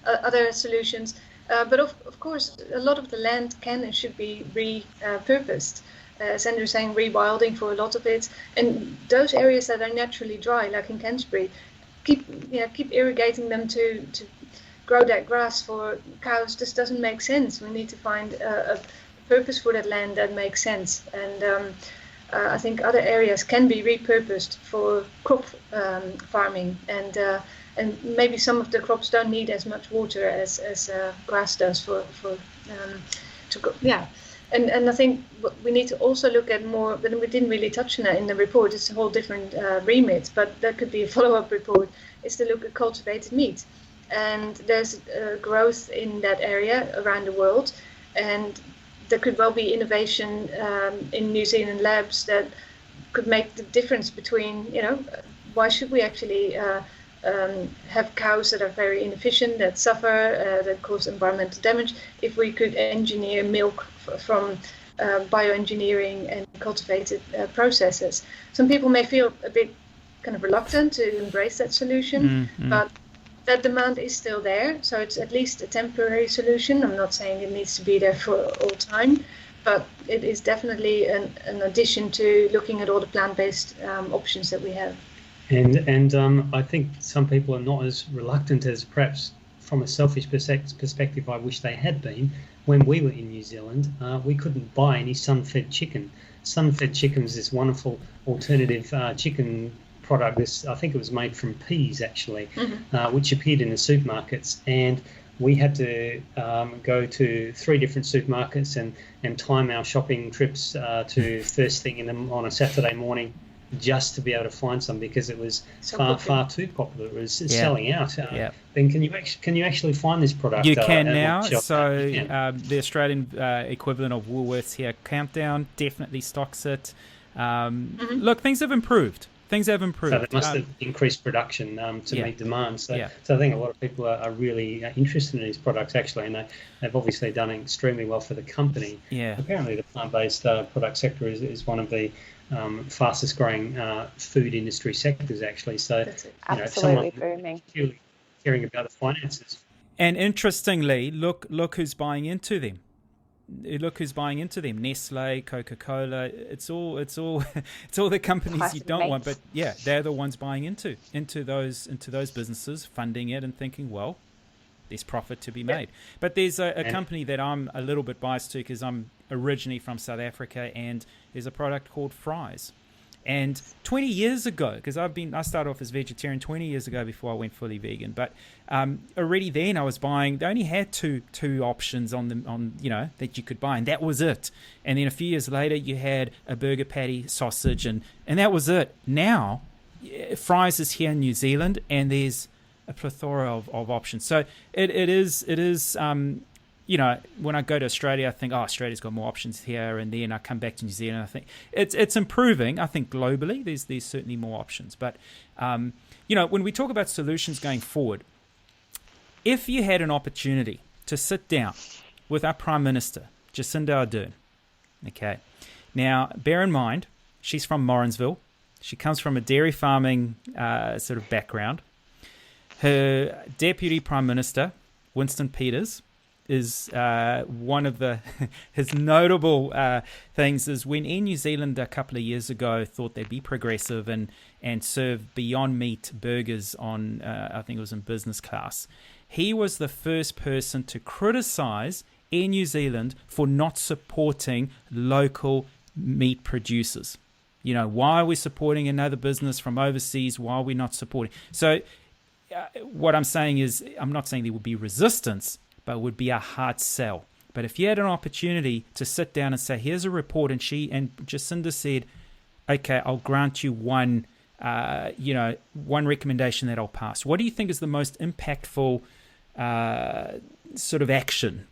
other solutions. But of course, a lot of the land can and should be repurposed. As Andrew was saying, rewilding for a lot of it, and those areas that are naturally dry, like in Canterbury, keep irrigating them to grow that grass for cows. This doesn't make sense. We need to find a purpose for that land that makes sense. And I think other areas can be repurposed for crop farming, and maybe some of the crops don't need as much water as grass does And I think we need to also look at more, but we didn't really touch on that in the report. It's a whole different remit, but that could be a follow-up report, is to look at cultivated meat. And there's growth in that area around the world, and there could well be innovation in New Zealand labs that could make the difference between, why should we actually have cows that are very inefficient, that suffer, that cause environmental damage, if we could engineer milk from bioengineering and cultivated processes. Some people may feel a bit kind of reluctant to embrace that solution, but that demand is still there, so it's at least a temporary solution. I'm not saying it needs to be there for all time, but it is definitely an addition to looking at all the plant-based options that we have. And I think some people are not as reluctant as, perhaps from a selfish perspective, I wish they had been. When we were in New Zealand, we couldn't buy any sun-fed chicken. Sun-fed chicken is this wonderful alternative chicken product. I think it was made from peas, actually, which appeared in the supermarkets. And we had to go to 3 different supermarkets and time our shopping trips to first thing on a Saturday morning, just to be able to find some, because it was far too popular. It was selling out. Then can you actually find this product? You can now. So the Australian equivalent of Woolworths here, Countdown, definitely stocks it. Look, things have improved. So they must have increased production to meet demand. So I think a lot of people are really interested in these products, actually, and they've obviously done extremely well for the company. Yeah. Apparently the plant-based product sector is one of the fastest growing food industry sectors, actually. So absolutely booming. Caring about the finances. And interestingly, look who's buying into them. look who's buying into them: Nestle, Coca-Cola. It's all it's all the companies you don't want, but yeah, they're the ones buying into those businesses, funding it, and thinking, well, there's profit to be made. But there's a company that I'm a little bit biased to because I'm originally from South Africa, and there's a product called Fries. And 20 years ago, because I started off as vegetarian 20 years ago before I went fully vegan. But already then I was buying. They only had two options on that you could buy, and that was it. And then a few years later, you had a burger patty, sausage, and that was it. Now, Fries is here in New Zealand, and there's a plethora of options. So it is. When I go to Australia, I think, Australia's got more options here, and then I come back to New Zealand, I think it's improving. I think globally, there's certainly more options. But when we talk about solutions going forward, if you had an opportunity to sit down with our Prime Minister, Jacinda Ardern, okay, now bear in mind she's from Morrinsville, she comes from a dairy farming sort of background. Her Deputy Prime Minister, Winston Peters, is one of his notable things is when Air New Zealand a couple of years ago thought they'd be progressive and serve Beyond Meat burgers on, I think it was in business class. He was the first person to criticize Air New Zealand for not supporting local meat producers. Why are we supporting another business from overseas? Why are we not supporting? So what I'm saying is, I'm not saying there would be resistance, but it would be a hard sell. But if you had an opportunity to sit down and say, here's a report, and Jacinda said, okay, I'll grant you one recommendation that I'll pass. What do you think is the most impactful sort of action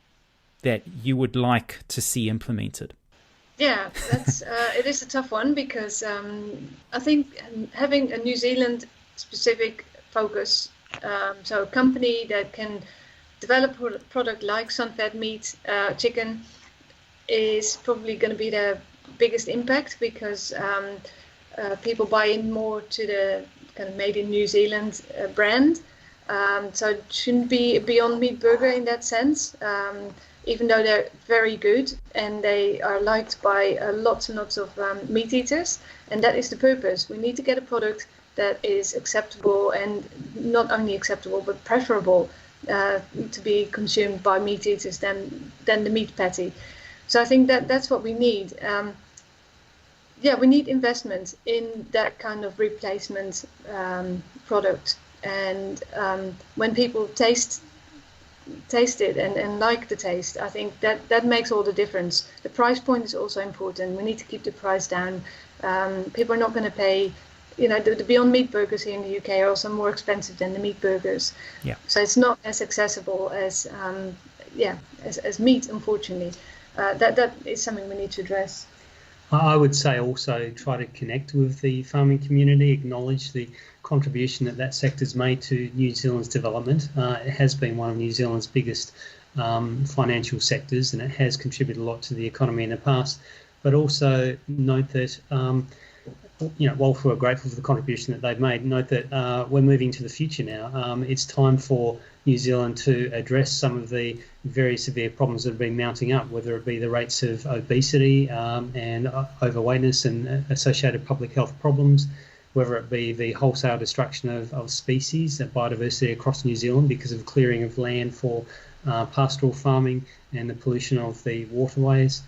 that you would like to see implemented? Yeah, that's it is a tough one because I think having a New Zealand specific focus, so a company that can develop a product like sun-fed meat, chicken, is probably going to be the biggest impact because people buy in more to the kind of made in New Zealand brand. So it shouldn't be a Beyond Meat burger in that sense, even though they're very good and they are liked by lots and lots of meat eaters. And that is the purpose. We need to get a product that is acceptable, and not only acceptable, but preferable to be consumed by meat eaters than the meat patty. So I think that's what we need. We need investment in that kind of replacement product. And when people taste it and like the taste, I think that makes all the difference. The price point is also important. We need to keep the price down. People are not going to pay. The Beyond Meat burgers here in the UK are also more expensive than the meat burgers. Yeah. So it's not as accessible as meat, unfortunately. That is something we need to address. I would say also try to connect with the farming community, acknowledge the contribution that sector's made to New Zealand's development. It has been one of New Zealand's biggest financial sectors, and it has contributed a lot to the economy in the past. But also note that whilst we're grateful for the contribution that they've made, note that we're moving to the future now. It's time for New Zealand to address some of the very severe problems that have been mounting up, whether it be the rates of obesity and overweightness and associated public health problems, whether it be the wholesale destruction of species and biodiversity across New Zealand because of clearing of land for pastoral farming and the pollution of the waterways.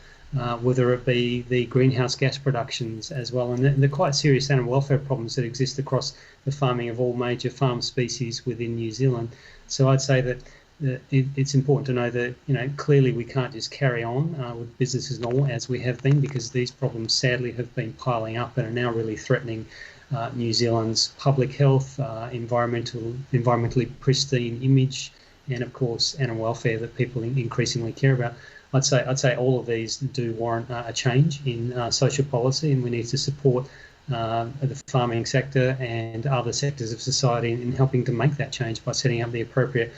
Whether it be the greenhouse gas productions as well, and the quite serious animal welfare problems that exist across the farming of all major farm species within New Zealand. So I'd say that it's important to know that clearly we can't just carry on with business as normal as we have been, because these problems sadly have been piling up and are now really threatening New Zealand's public health, environmentally pristine image, and of course animal welfare that people increasingly care about. I'd say all of these do warrant a change in social policy, and we need to support the farming sector and other sectors of society in helping to make that change by setting up the appropriate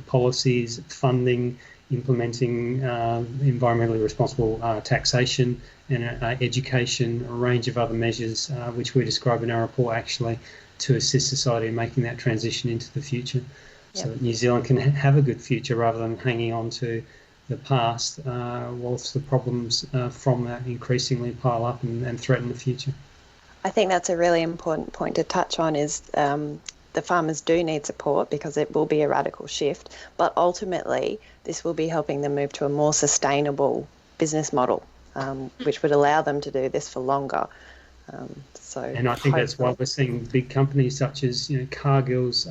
policies, funding, implementing environmentally responsible taxation and education, a range of other measures which we describe in our report actually to assist society in making that transition into the future, so that New Zealand can have a good future rather than hanging on to the past, whilst the problems from that increasingly pile up and threaten the future. I think that's a really important point to touch on is the farmers do need support because it will be a radical shift, but ultimately this will be helping them move to a more sustainable business model, which would allow them to do this for longer. And I think that's why we're seeing big companies such as Cargill's,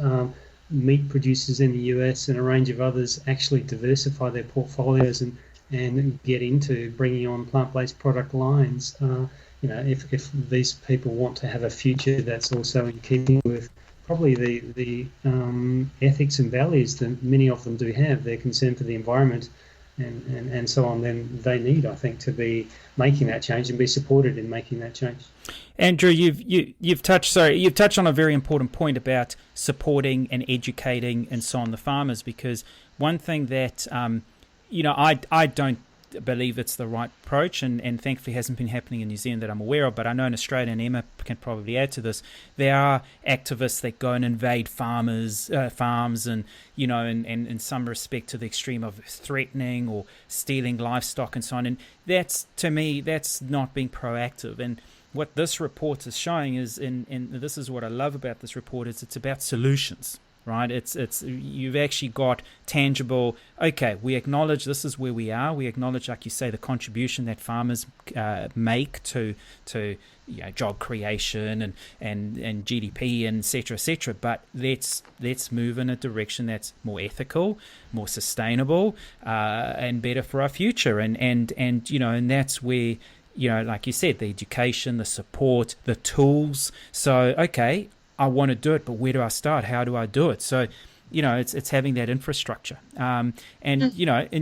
meat producers in the US and a range of others actually diversify their portfolios and get into bringing on plant-based product lines. If these people want to have a future that's also in keeping with probably the ethics and values that many of them do have, their concern for the environment and so on, then they need, I think, to be making that change and be supported in making that change. Andrew, you've touched on a very important point about supporting and educating and so on the farmers, because one thing that I don't believe it's the right approach, and thankfully hasn't been happening in New Zealand that I'm aware of, but I know in Australia, and Emma can probably add to this, there are activists that go and invade farms and in some respect to the extreme of threatening or stealing livestock and so on, and that's, to me, that's not being proactive. And what this report is showing is, and this is what I love about this report, is it's about solutions. Right, it's you've actually got tangible. Okay, we acknowledge this is where we are. We acknowledge, like you say, the contribution that farmers make to job creation and GDP and et cetera. But let's move in a direction that's more ethical, more sustainable, and better for our future. And that's where, like you said, the education, the support, the tools. So okay, I want to do it, but where do I start? How do I do it? So, it's having that infrastructure. In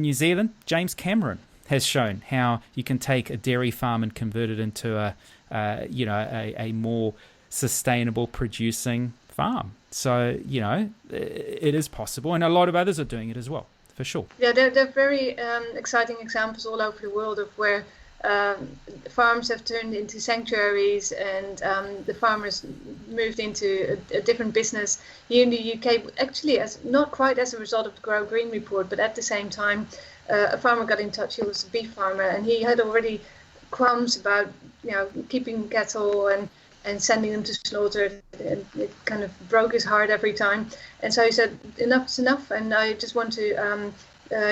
New Zealand, James Cameron has shown how you can take a dairy farm and convert it into a more sustainable producing farm. So, it is possible, and a lot of others are doing it as well, for sure. Yeah, there are very exciting examples all over the world of where farms have turned into sanctuaries, and the farmers moved into a different business. Here in the UK, actually, not quite as a result of the Grow Green report, but at the same time, a farmer got in touch. He was a beef farmer, and he had already qualms about keeping cattle and sending them to slaughter, and it kind of broke his heart every time. And so he said, enough is enough, and I just want to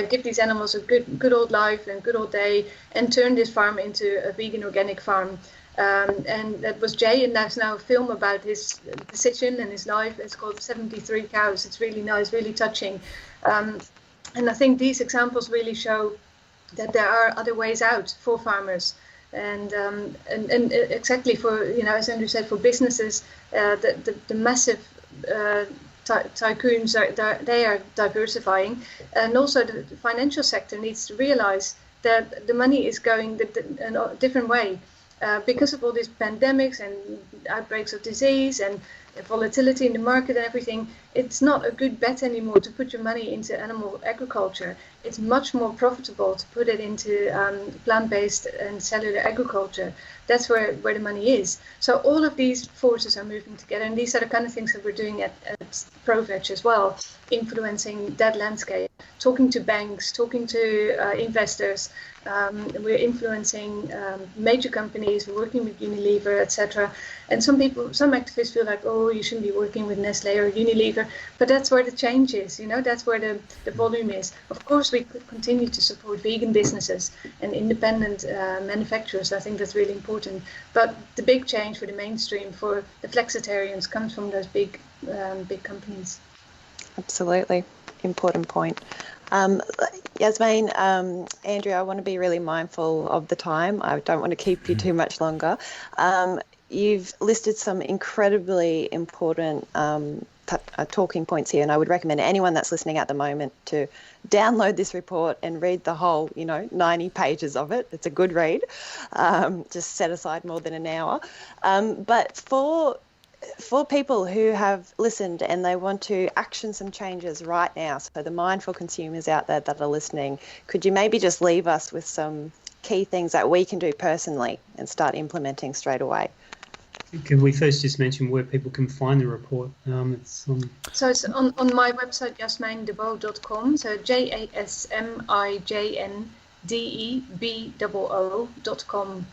give these animals a good old life and good old day, and turn this farm into a vegan organic farm. And that was Jay, and there's now a film about his decision and his life. It's called 73 Cows. It's really nice, really touching. And I think these examples really show that there are other ways out for farmers. And exactly for, as Andrew said, for businesses, the massive tycoons they are diversifying, and also the financial sector needs to realize that the money is going a different way because of all these pandemics and outbreaks of disease and volatility in the market and everything. It's not a good bet anymore to put your money into animal agriculture. It's much more profitable to put it into plant-based and cellular agriculture. That's where the money is. So all of these forces are moving together, and these are the kind of things that we're doing at ProVeg as well, influencing that landscape, talking to banks, talking to investors. We're influencing major companies, we're working with Unilever, etc. And some activists feel like, oh, you shouldn't be working with Nestle or Unilever, but that's where the change is, that's where the volume is. Of course, we could continue to support vegan businesses and independent manufacturers. I think that's really important. But the big change for the mainstream, for the flexitarians, comes from those big companies. Absolutely. Important point. Jasmijn, Andrew, I want to be really mindful of the time. I don't want to keep you too much longer. You've listed some incredibly important talking points here, and I would recommend anyone that's listening at the moment to download this report and read the whole, 90 pages of it. It's a good read. Just set aside more than an hour. But for people who have listened and they want to action some changes right now, so the mindful consumers out there that are listening, could you maybe just leave us with some key things that we can do personally and start implementing straight away? Can we first just mention where people can find the report? So it's on my website, jasmijndebo.com. So JasmijnDeboo.com.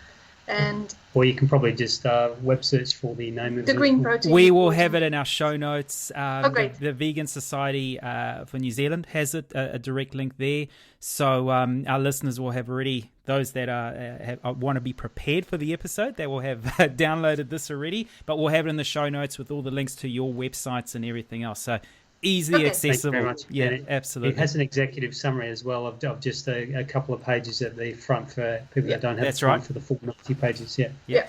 And or you can probably just web search for the name of the Green Protein. We will have it in our show notes. Great. The Vegan Society for New Zealand has it, a direct link there. So our listeners will have already, those that want to be prepared for the episode, they will have downloaded this already. But we'll have it in the show notes with all the links to your websites and everything else. So easily accessible. Thank you very much. Yeah, absolutely. It has an executive summary as well of just a couple of pages at the front for people that don't have time for the full 90 pages. Yeah,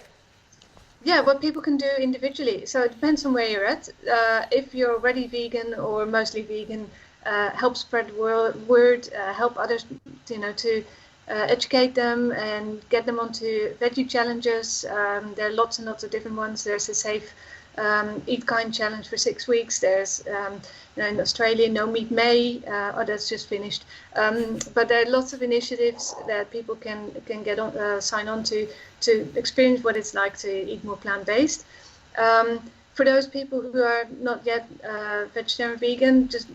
what people can do individually. So it depends on where you're at. If you're already vegan or mostly vegan, help spread the word, help others, to educate them and get them onto veggie challenges. There are lots and lots of different ones. There's a safe Eat Kind challenge for 6 weeks. There's in Australia, No Meat May. That's just finished. But there are lots of initiatives that people can get on, sign on to experience what it's like to eat more plant-based. For those people who are not yet vegetarian, vegan, just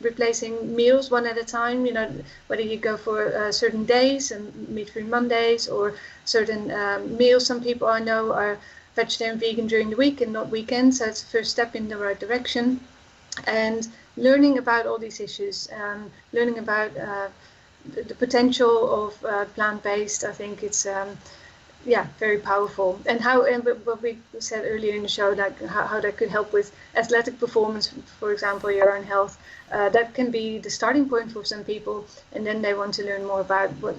replacing meals one at a time. Whether you go for certain days and meat-free Mondays or certain meals. Some people I know are vegetarian, vegan during the week and not weekends. So it's the first step in the right direction. And learning about all these issues, learning about the potential of plant-based, I think it's very powerful. And what we said earlier in the show, like how that could help with athletic performance, for example, your own health. That can be the starting point for some people, and then they want to learn more about what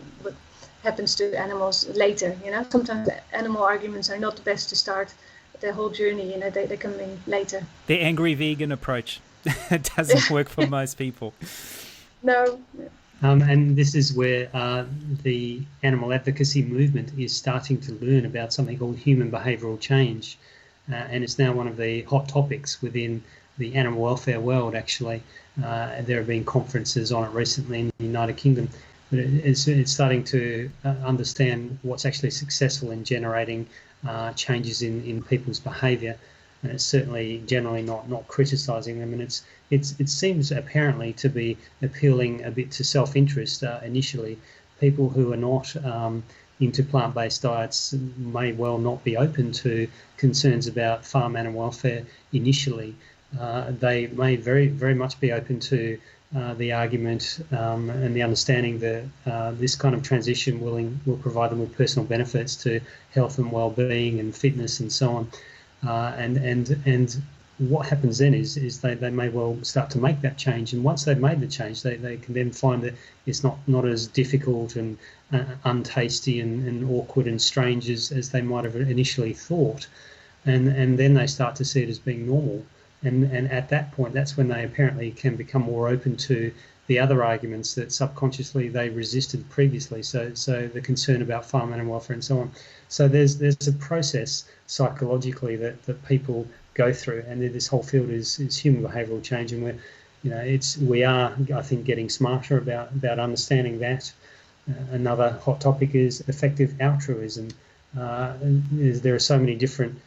happens to animals later. Sometimes animal arguments are not the best to start the whole journey. They come in later. The angry vegan approach doesn't work for most people. No. And this is where the animal advocacy movement is starting to learn about something called human behavioural change. And it's now one of the hot topics within the animal welfare world, actually. There have been conferences on it recently in the United Kingdom. But it's starting to understand what's actually successful in generating changes in people's behaviour. And it's certainly generally not criticising them, and it seems apparently to be appealing a bit to self-interest initially. People who are not into plant-based diets may well not be open to concerns about farm animal welfare initially. They may very, very much be open to the argument and the understanding that this kind of transition will provide them with personal benefits to health and well-being and fitness and so on. And what happens then is they may well start to make that change, and once they've made the change, they can then find that it's not as difficult and untasty and awkward and strange as they might have initially thought, and then they start to see it as being normal, and at that point, that's when they apparently can become more open to the other arguments that subconsciously they resisted previously. So the concern about farm animal welfare and so on. So there's a process psychologically that people go through, and this whole field is human behavioural change, and we are I think getting smarter about understanding that. Another hot topic is effective altruism. There are so many different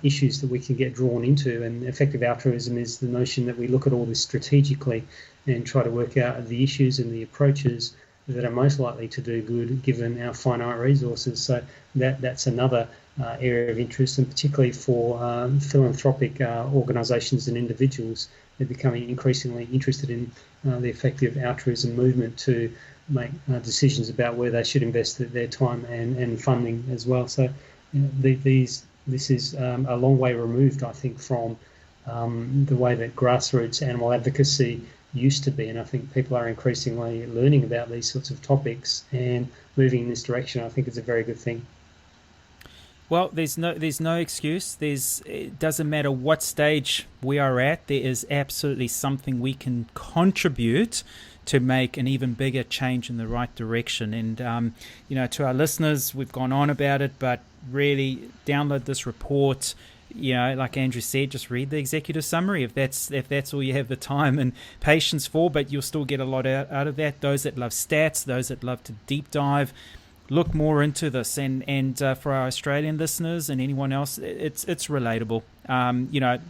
issues that we can get drawn into, and effective altruism is the notion that we look at all this strategically and try to work out the issues and the approaches that are most likely to do good given our finite resources. So that's another area of interest, and particularly for philanthropic organisations and individuals. They're becoming increasingly interested in the effective altruism movement to make decisions about where they should invest their time and funding as well. So this is a long way removed, I think, from the way that grassroots animal advocacy used to be, and I think people are increasingly learning about these sorts of topics and moving in this direction. I think it's a very good thing. Well, there's no excuse. It doesn't matter what stage we are at. There is absolutely something we can contribute to make an even bigger change in the right direction. And to our listeners, we've gone on about it, but really download this report. Like Andrew said, just read the executive summary if that's all you have the time and patience for, but you'll still get a lot out of that. Those that love stats, those that love to deep dive, look more into this, and for our Australian listeners and anyone else, it's relatable.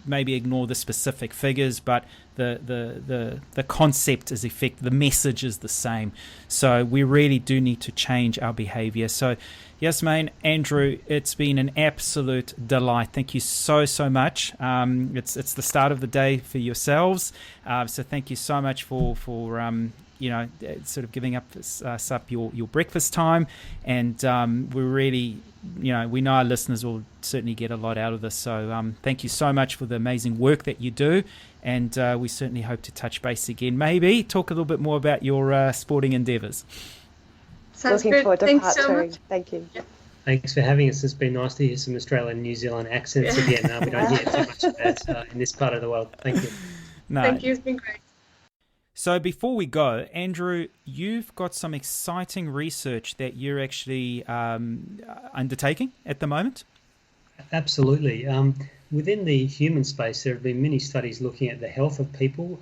Maybe ignore the specific figures, but the concept is the message is the same. So we really do need to change our behaviour. So Jasmijn, Andrew, it's been an absolute delight. Thank you so much. It's the start of the day for yourselves. So thank you so much for sort of giving us up your breakfast time. And we really, we know our listeners will certainly get a lot out of this. So thank you so much for the amazing work that you do. And we certainly hope to touch base again. Maybe talk a little bit more about your sporting endeavours. Sounds Looking good. forward to Thanks part so two. much. Thank you. Yeah. Thanks for having us. It's been nice to hear some Australian and New Zealand accents again. We don't hear too much of that in this part of the world. Thank you. No. Thank you. It's been great. So before we go, Andrew, you've got some exciting research that you're actually undertaking at the moment. Absolutely. Within the human space, there have been many studies looking at the health of people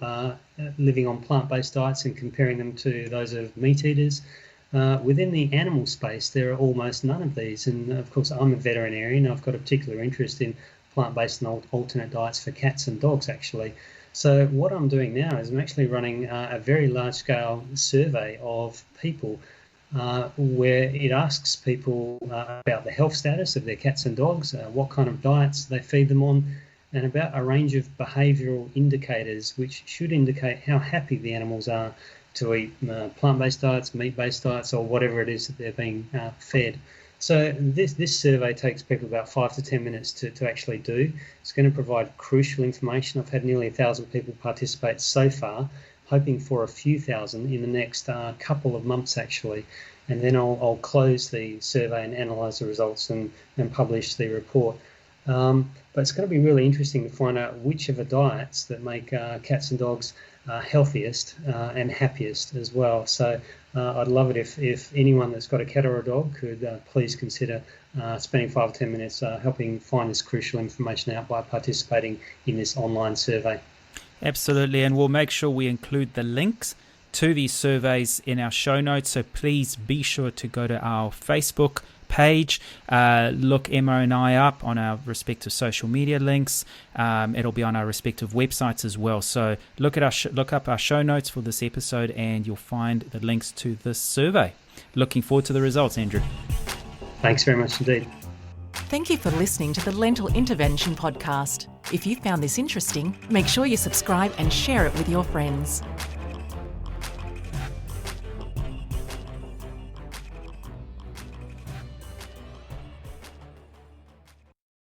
living on plant-based diets and comparing them to those of meat eaters. Within the animal space, there are almost none of these. And of course, I'm a veterinarian. I've got a particular interest in plant-based and alternate diets for cats and dogs, actually. So what I'm doing now is I'm actually running a very large-scale survey of people where it asks people about the health status of their cats and dogs, what kind of diets they feed them on, and about a range of behavioural indicators which should indicate how happy the animals are to eat plant-based diets, meat-based diets, or whatever it is that they're being fed. So this survey takes people about 5 to 10 minutes to actually do. It's going to provide crucial information. I've had nearly 1,000 people participate so far, hoping for a few thousand in the next couple of months, actually. And then I'll close the survey and analyse the results and publish the report. But it's going to be really interesting to find out which of the diets that make cats and dogs healthiest and happiest as well. So I'd love it if anyone that's got a cat or a dog could please consider spending 5 or 10 minutes helping find this crucial information out by participating in this online survey. Absolutely, and we'll make sure we include the links to these surveys in our show notes, so please be sure to go to our Facebook page, look Emma and I up on our respective social media links. It'll be on our respective websites as well, so look up our show notes for this episode and you'll find the links to this survey. Looking forward to the results, Andrew. Thanks very much indeed. Thank you for listening to the Lentil Intervention podcast. If you found this interesting, make sure you subscribe and share it with your friends.